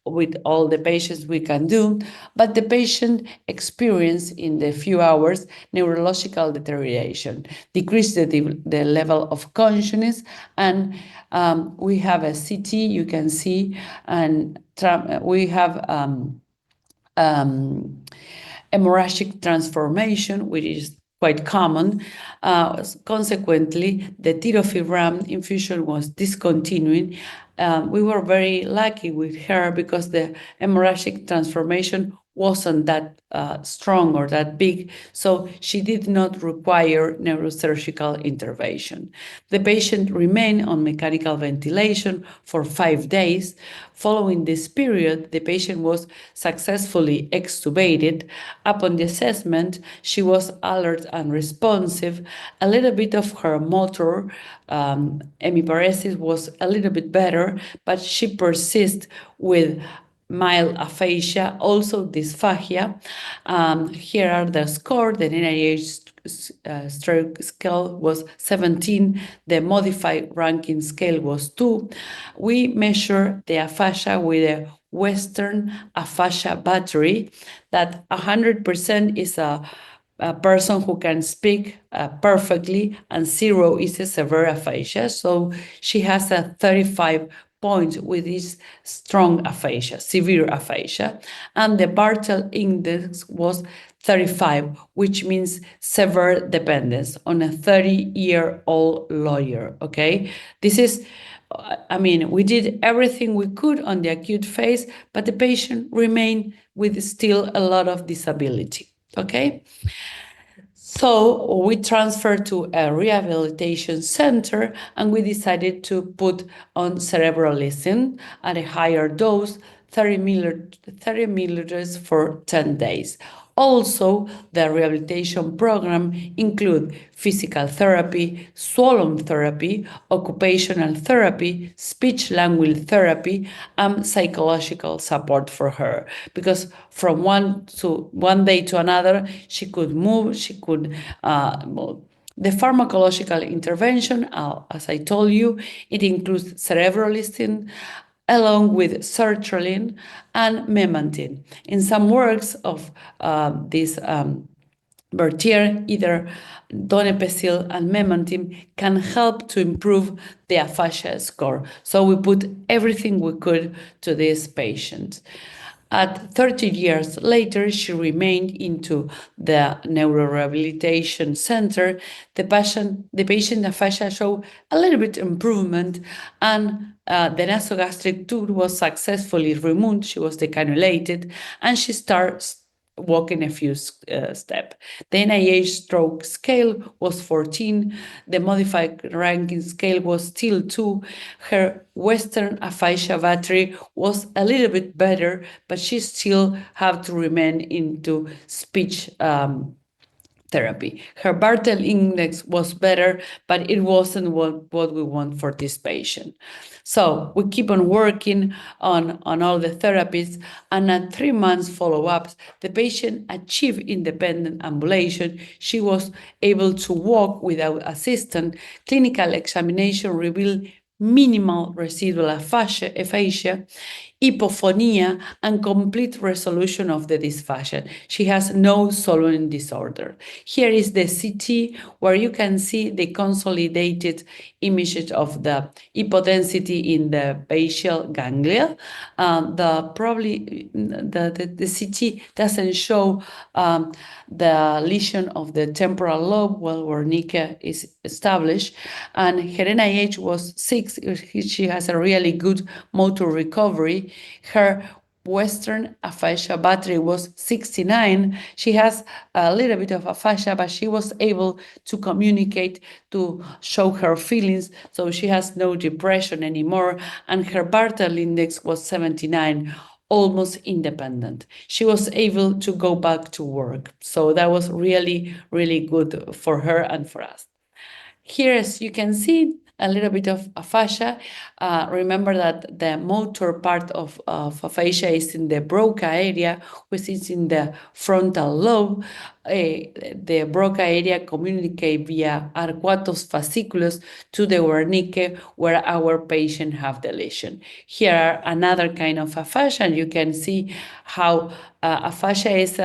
with all the patients we can do, but the patient experienced in the few hours neurological deterioration, decreased the level of consciousness, and we have a CT, you can see, and we have hemorrhagic transformation, which is quite common. Consequently, the tirofiram infusion was discontinued. We were very lucky with her because the hemorrhagic transformation wasn't that strong or that big, so she did not require neurosurgical intervention. The patient remained on mechanical ventilation for 5 days. Following this period, the patient was successfully extubated. Upon the assessment, she was alert and responsive. A little bit of her motor hemiparesis was a little bit better, but she persists with mild aphasia, also dysphagia. Here are the score. The NIH stroke scale was 17. The modified ranking scale was 2. We measure the aphasia with a Western aphasia battery that 100% is a person who can speak perfectly, and 0 is a severe aphasia. So she has a 35 points with this strong aphasia, severe aphasia, and the Bartel index was 35, which means severe dependence on a 30-year-old lawyer, okay? This is, I mean, we did everything we could on the acute phase, but the patient remained with still a lot of disability, okay? So we transferred to a rehabilitation center, and we decided to put on cerebrolizine at a higher dose, 30 milliliters for 10 days. Also, the rehabilitation program includes physical therapy, swallow therapy, occupational therapy, speech-language therapy, and psychological support for her. Because from one day to another, she could move, she could move. The pharmacological intervention, as I told you, it includes cerebrolizine, along with sertraline and memantine. In some works of this Berthier, either donepezil and memantine can help to improve the aphasia score. So we put everything we could to this patient. At 30 years later, she remained into the neurorehabilitation center. The patient aphasia showed a little bit improvement, and the nasogastric tube was successfully removed. She was decannulated, and she starts walking a few steps. The NIH stroke scale was 14. The modified ranking scale was still 2. Her Western aphasia battery was a little bit better, but she still had to remain into speech therapy. Her Bartel index was better, but it wasn't what we want for this patient. So we keep on working on all the therapies, and at 3 months follow-ups, the patient achieved independent ambulation. She was able to walk without assistance. Clinical examination revealed minimal residual aphasia, hypophonia, and complete resolution of the dysphagia. She has no swallowing disorder. Here is the CT, where you can see the consolidated image of the hypodensity in the basal ganglia. The CT doesn't show the lesion of the temporal lobe, well, where Nika is established, and her NIH was 6. She has a really good motor recovery. Her Western aphasia battery was 69. She has a little bit of aphasia, but she was able to communicate, to show her feelings, so she has no depression anymore, and her Bartel index was 79, almost independent. She was able to go back to work, so that was really, really good for her and for us. Here, as you can see, a little bit of aphasia. Remember that the motor part of aphasia is in the Broca area, which is in the frontal lobe. The Broca area communicate via arcuatus fasciculus to the Wernicke, where our patient have the lesion. Here are another kind of aphasia, and you can see how aphasia is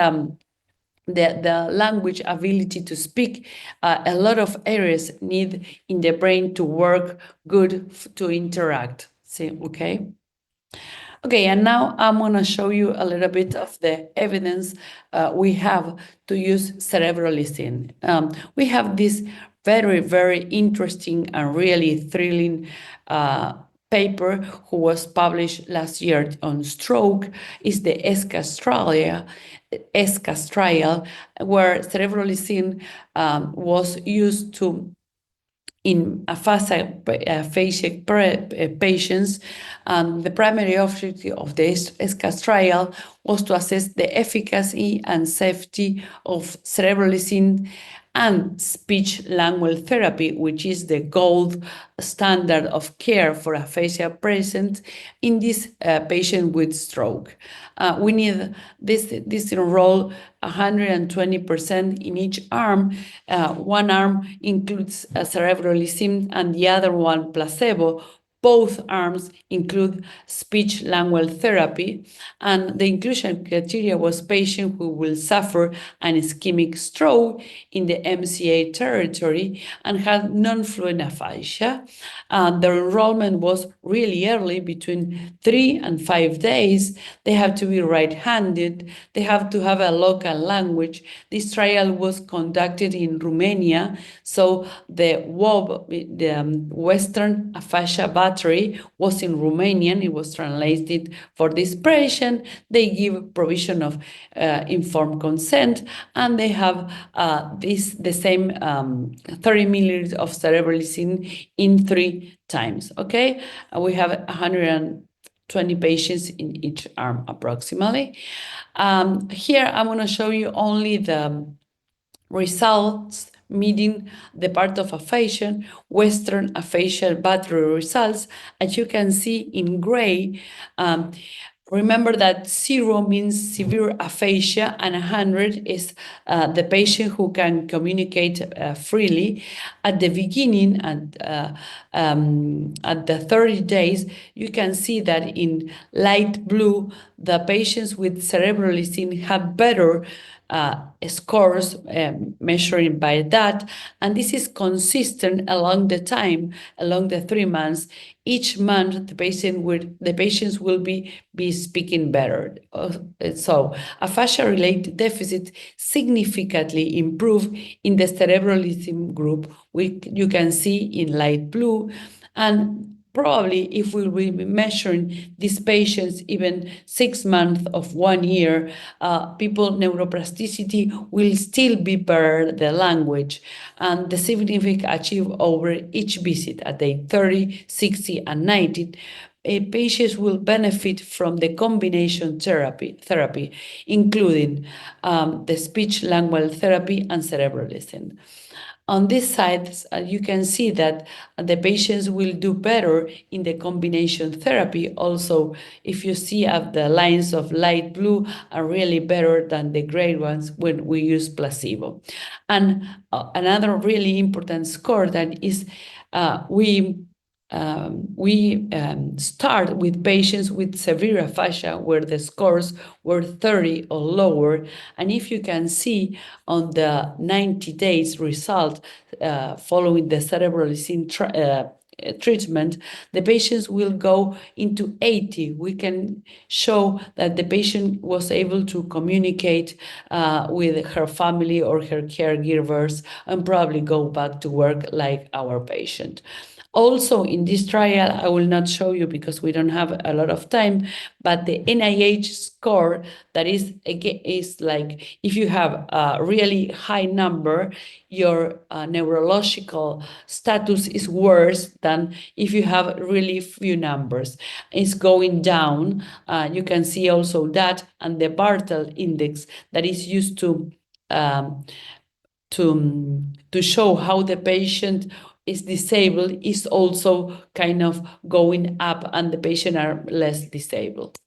the language ability to speak. A lot of areas need in the brain to work good to interact. See, okay? Okay, and now I'm going to show you a little bit of the evidence we have to use cerebrolysine. We have this very, very interesting and really thrilling paper who was published last year on stroke. Is the ESCAS trial, where cerebrolysine was used to in aphasic patients. The primary objective of the ESCAS trial was to assess the efficacy and safety of cerebrolysine and speech language therapy, which is the gold standard of care for aphasia present in this patient with stroke. We need this enroll 120% in each arm. One arm includes cerebrolysine and the other one placebo. Both arms include speech language therapy, and the inclusion criteria was patient who will suffer an ischemic stroke in the MCA territory and had non-fluent aphasia. Their enrollment was really early, between 3 and 5 days. They have to be right-handed. They have to have a local language. This trial was conducted in Romania, so the WOB, the Western Aphasia Battery, was in Romanian. It was translated for this patient. They give provision of informed consent, and they have the same 30 milliliters of cerebrolysine in 3 times. Okay, we have 120 patients in each arm approximately. Here I'm going to show you only the results meeting the part of aphasia, Western Aphasia Battery results. As you can see in gray, remember that 0 means severe aphasia and 100 is the patient who can communicate freely. At the beginning, at the 30 days, you can see that in light blue, the patients with cerebrolysine have better scores measuring by that, and this is consistent along the time, along the 3 months. Each month, the patients will be speaking better. So, aphasia-related deficit significantly improve in the cerebrolysine group, which you can see in light blue, and probably if we will be measuring these patients even 6 months of 1 year, people neuroplasticity will still be better the language, and the significant achieved over each visit at day 30, 60, and 90. Patients will benefit from the combination therapy, including the speech language therapy and cerebrolysine. On this side, you can see that the patients will do better in the combination therapy. Also, if you see the lines of light blue are really better than the gray ones when we use placebo. And another really important score that is we start with patients with severe aphasia where the scores were 30 or lower. And if you can see on the 90 days result following the cerebrolysine treatment, the patients will go into 80. We can show that the patient was able to communicate with her family or her caregivers and probably go back to work like our patient. Also, in this trial, I will not show you because we don't have a lot of time, but the NIH score that is like if you have a really high number, your neurological status is worse than if you have really few numbers. It's going down. You can see also that, and the Bartle index that is used to show how the patient is disabled is also kind of going up, and the patient are less disabled.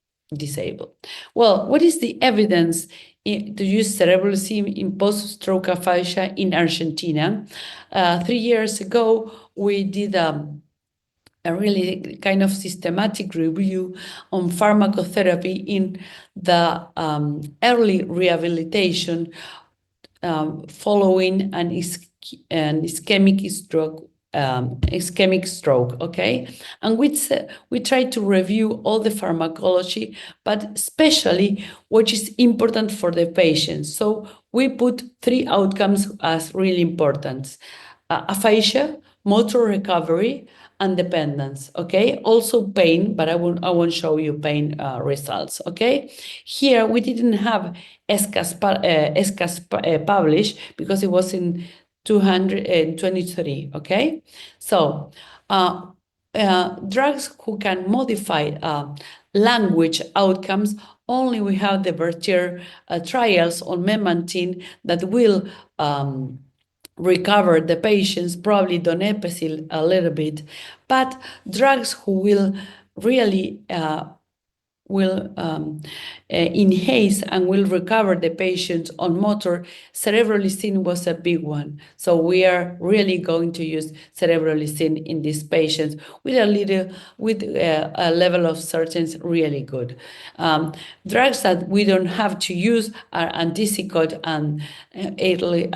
Well, what is the evidence to use cerebral sim in post-stroke aphasia in Argentina? 3 years ago, we did a really kind of systematic review on pharmacotherapy in the early rehabilitation following an ischemic stroke, okay? And we try to review all the pharmacology, but especially what is important for the patient. So we put 3 outcomes as really important: aphasia, motor recovery, and dependence, okay? Also pain, but I won't show you pain results, okay? Here we didn't have ESCAS published because it was in 223, okay? So drugs who can modify language outcomes, only we have the Bertier trials on memantine that will recover the patients, probably donepezil a little bit, but drugs who will really enhance and will recover the patients on motor, cerebrolizine was a big one. So we are really going to use cerebrolizine in these patients with a level of certainty really good. Drugs that we don't have to use are antipsychot and early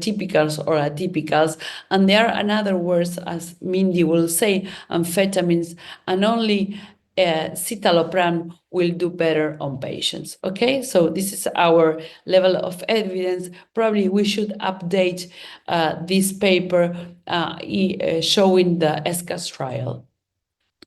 typicals or atypicals, and there are, in other words, as Mindy will say, amphetamines, and only citalopram will do better on patients, okay? So this is our level of evidence. Probably we should update this paper showing the ESCAS trial.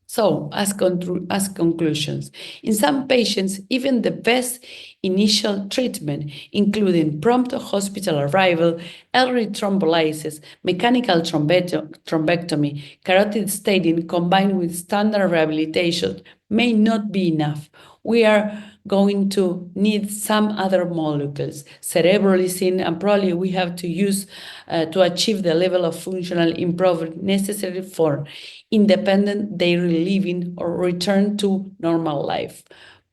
So, as conclusions, in some patients, even the best initial treatment, including prompt hospital arrival, early thrombolysis, mechanical thrombectomy, carotid stenting, combined with standard rehabilitation, may not be enough. We are going to need some other molecules, cerebrolizine, and probably we have to use to achieve the level of functional improvement necessary for independent daily living or return to normal life.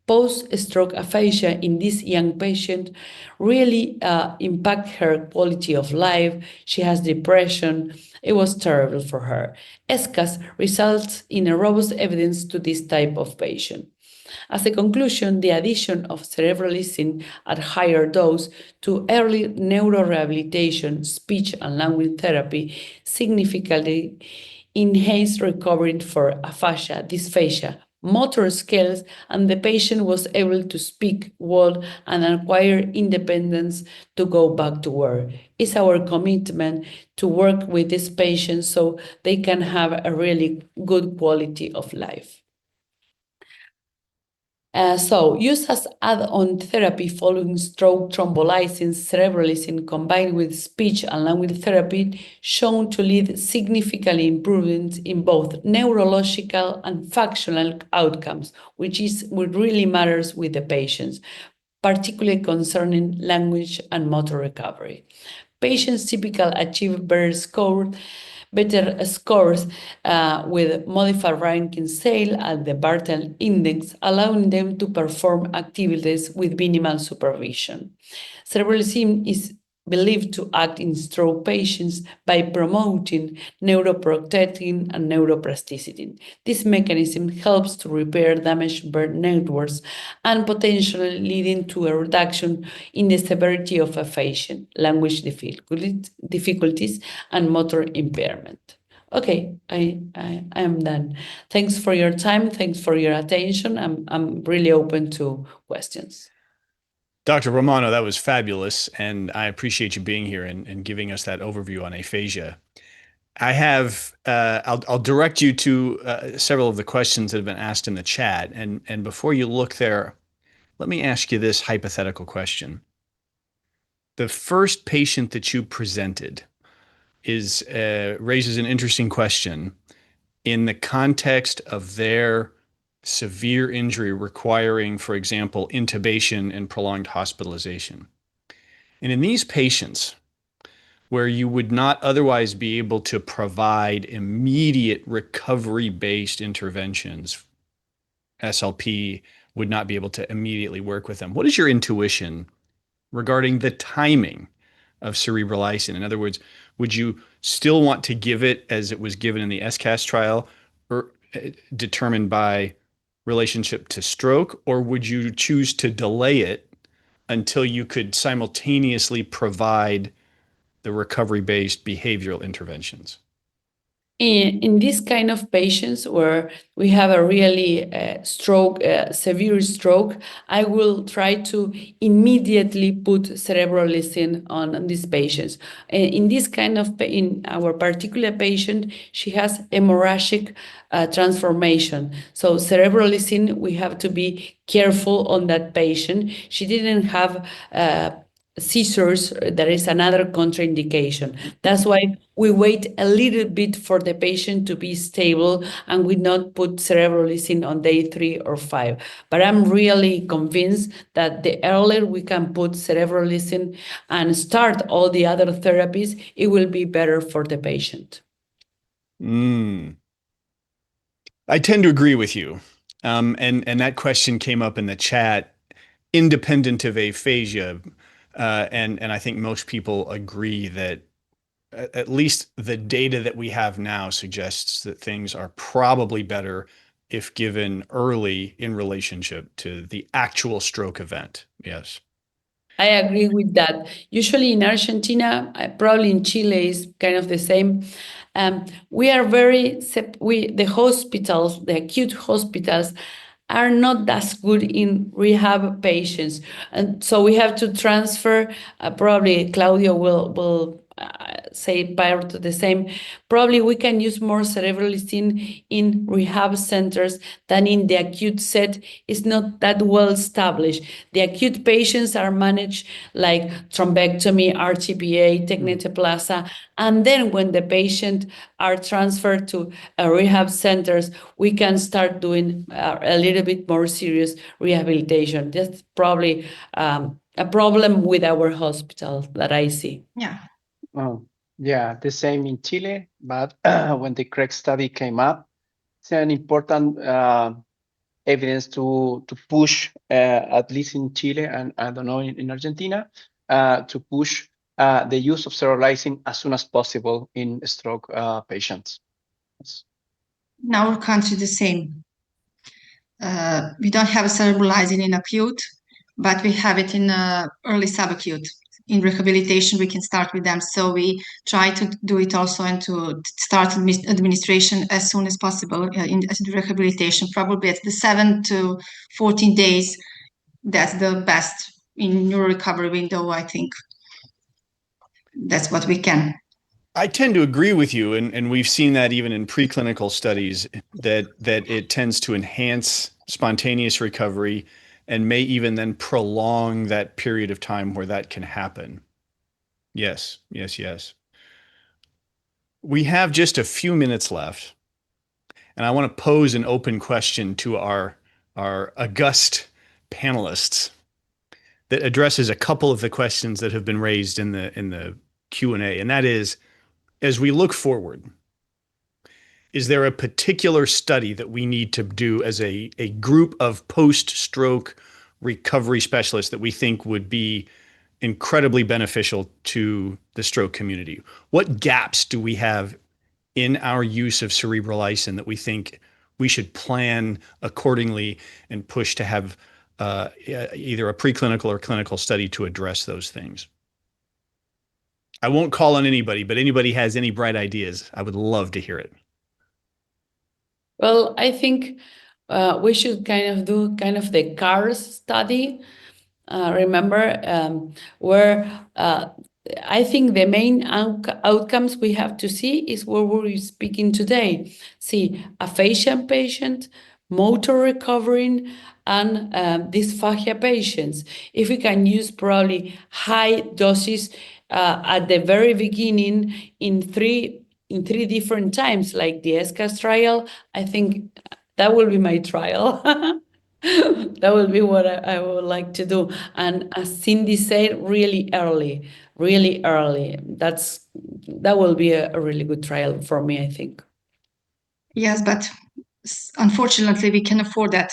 Post-stroke aphasia in this young patient really impact her quality of life. She has depression. It was terrible for her. ESCAS results in a robust evidence to this type of patient. As a conclusion, the addition of cerebrolizine at higher dose to early neurorehabilitation, speech and language therapy significantly enhanced recovery for aphasia, dysphagia, motor skills, and the patient was able to speak, walk, and acquire independence to go back to work. It's our commitment to work with these patients so they can have a really good quality of life. So, used as add-on therapy following stroke, thrombolysis, cerebrolizine combined with speech and language therapy shown to lead significant improvements in both neurological and functional outcomes, which is what really matters with the patients, particularly concerning language and motor recovery. Patients typically achieve better scores with modified ranking scale at the Bartel index, allowing them to perform activities with minimal supervision. Cerebrolizine is believed to act in stroke patients by promoting neuroprotecting and neuroplasticity. This mechanism helps to repair damaged brain networks and potentially leading to a reduction in the severity of aphasia, language difficulties, and motor impairment. Okay, I am done. Thanks for your time. Thanks for your attention. I'm really open to questions. Dr. Romano, that was fabulous, and I appreciate you being here and giving us that overview on aphasia. I have, I'll direct you to several of the questions that have been asked in the chat, and before you look there, let me ask you this hypothetical question. The first patient that you presented raises an interesting question in the context of their severe injury requiring, for example, intubation and prolonged hospitalization. And in these patients, where you would not otherwise be able to provide immediate recovery-based interventions. SLP would not be able to immediately work with them. What is your intuition regarding the timing of cerebral icing? In other words, would you still want to give it as it was given in the SCAS trial, or determined by relationship to stroke, or would you choose to delay it until you could simultaneously provide the recovery-based behavioral interventions? In this kind of patients where we have a really severe stroke, I will try to immediately put cerebrolysine on these patients. In our particular patient, she has hemorrhagic transformation. So cerebrolysine, we have to be careful on that patient. She didn't have seizures. There is another contraindication. That's why we wait a little bit for the patient to be stable, and we not put cerebrolysine on day 3 or 5. But I'm really convinced that the earlier we can put cerebrolysine and start all the other therapies, it will be better for the patient. I tend to agree with you. And that question came up in the chat, independent of aphasia. And I think most people agree that at least the data that we have now suggests that things are probably better if given early in relationship to the actual stroke event. Yes. I agree with that. Usually in Argentina, probably in Chile is kind of the same. We are the hospitals, the acute hospitals, are not that good in rehab patients, and so we have to transfer. Probably Claudio will say part of the same. Probably we can use more cerebrolysine in rehab centers than in the acute set. It's not that well established. The acute patients are managed like thrombectomy, RTPA, tecnetoplasa, and then when the patient are transferred to rehab centers, we can start doing a little bit more serious rehabilitation. That's probably a problem with our hospital that I see. Yeah. Yeah, the same in Chile, but when the CREC study came up, it's an important evidence to push, at least in Chile, and I don't know in Argentina, to push the use of cerebrolysine as soon as possible in stroke patients. Yes. In our country, the same. We don't have cerebrolysine in acute, but we have it in early subacute. In rehabilitation, we can start with them. So we try to do it also and to start administration as soon as possible in rehabilitation, probably at the 7 to 14 days. That's the best in neuro recovery window, I think. That's what we can. I tend to agree with you, and we've seen that even in preclinical studies, that it tends to enhance spontaneous recovery and may even then prolong that period of time where that can happen. Yes. We have just a few minutes left, and I want to pose an open question to our august panelists that addresses a couple of the questions that have been raised in the Q&A, and that is, as we look forward, is there a particular study that we need to do as a group of post-stroke recovery specialists that we think would be incredibly beneficial to the stroke community? What gaps do we have in our use of cerebrolysine that we think we should plan accordingly and push to have either a preclinical or clinical study to address those things? I won't call on anybody, but anybody has any bright ideas, I would love to hear it. Well, I think we should do the CARS study. Remember, where I think the main outcomes we have to see is what we're speaking today. See, aphasia patient, motor recovering, and dysphagia patients. If we can use probably high doses at the very beginning in three different times, like the SCAS trial, I think that will be my trial. That will be what I would like to do. And as Cindy said, really early really early. That will be a really good trial for me, I think. Yes, but unfortunately, we can afford that.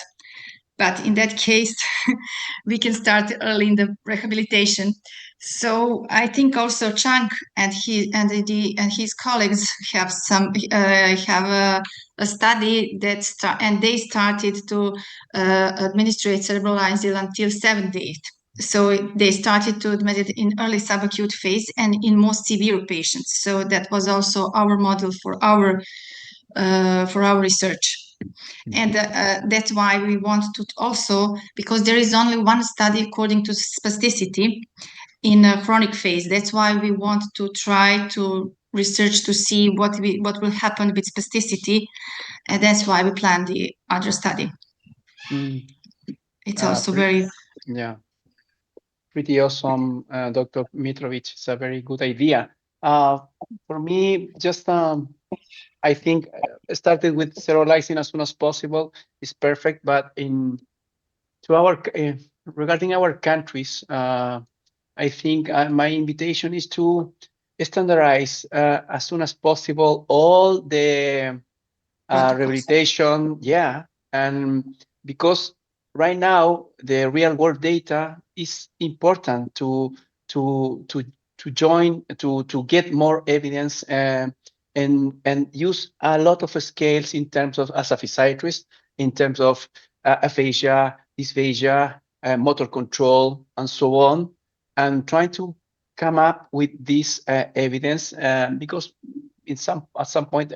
But in that case, we can start early in the rehabilitation. So I think also Chang and his colleagues have a study they started to administrate cerebralizil until 7 days. So they started to administer in early subacute phase and in most severe patients. So that was also our model for our research. And that's why we want to also, because there is only one study according to spasticity in a chronic phase. That's why we want to try to research to see what will happen with spasticity. And that's why we plan the other study. It's also pretty awesome, Dr. Mitrović. It's a very good idea. For me, just I think started with sterilizing as soon as possible is perfect, but regarding our countries, I think my invitation is to standardize as soon as possible all the rehabilitation. Yeah, and because right now the real world data is important to get more evidence and use a lot of scales in terms of as a physiatrist, in terms of aphasia, dysphagia, motor control, and so on, and trying to come up with this evidence because at some point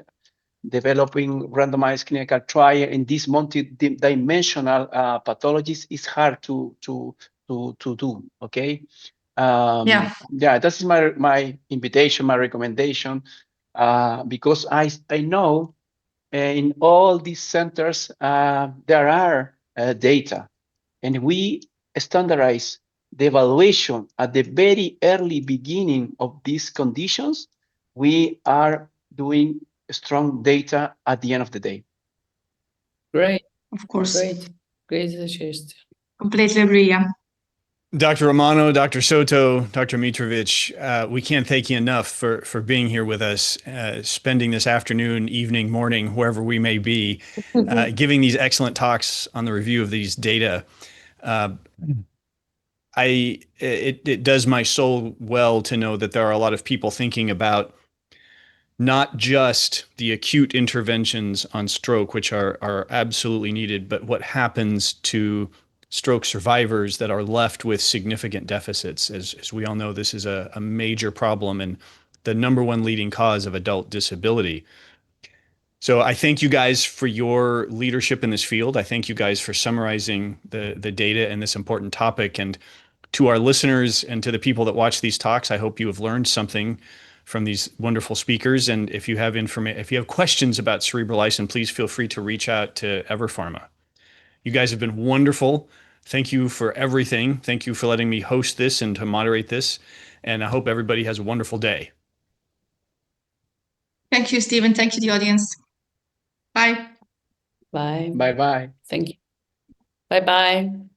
developing randomized clinical trial in these multi-dimensional pathologies is hard to do. Okay. This is my invitation, my recommendation, because I know in all these centers there are data, and we standardize the evaluation at the very early beginning of these conditions. We are doing strong data at the end of the day. Great. Of course. Great suggestion. Completely agree. Yeah. Dr. Romano, Dr. Soto, Dr. Mitrović, we can't thank you enough for being here with us, spending this afternoon, evening, morning, wherever we may be, giving these excellent talks on the review of these data. It does my soul well to know that there are a lot of people thinking about not just the acute interventions on stroke, which are absolutely needed, but what happens to stroke survivors that are left with significant deficits. As we all know, this is a major problem and the number one leading cause of adult disability. So I thank you guys for your leadership in this field. I thank you guys for summarizing the data in this important topic. And to our listeners and to the people that watch these talks, I hope you have learned something from these wonderful speakers. And if you have questions about cerebrolizin, please feel free to reach out to EverPharma. You guys have been wonderful. Thank you for everything. Thank you for letting me host this and to moderate this. And I hope everybody has a wonderful day. Thank you, Stephen. Thank you, the audience. Bye. Bye. Bye-bye. Thank you. Bye-bye.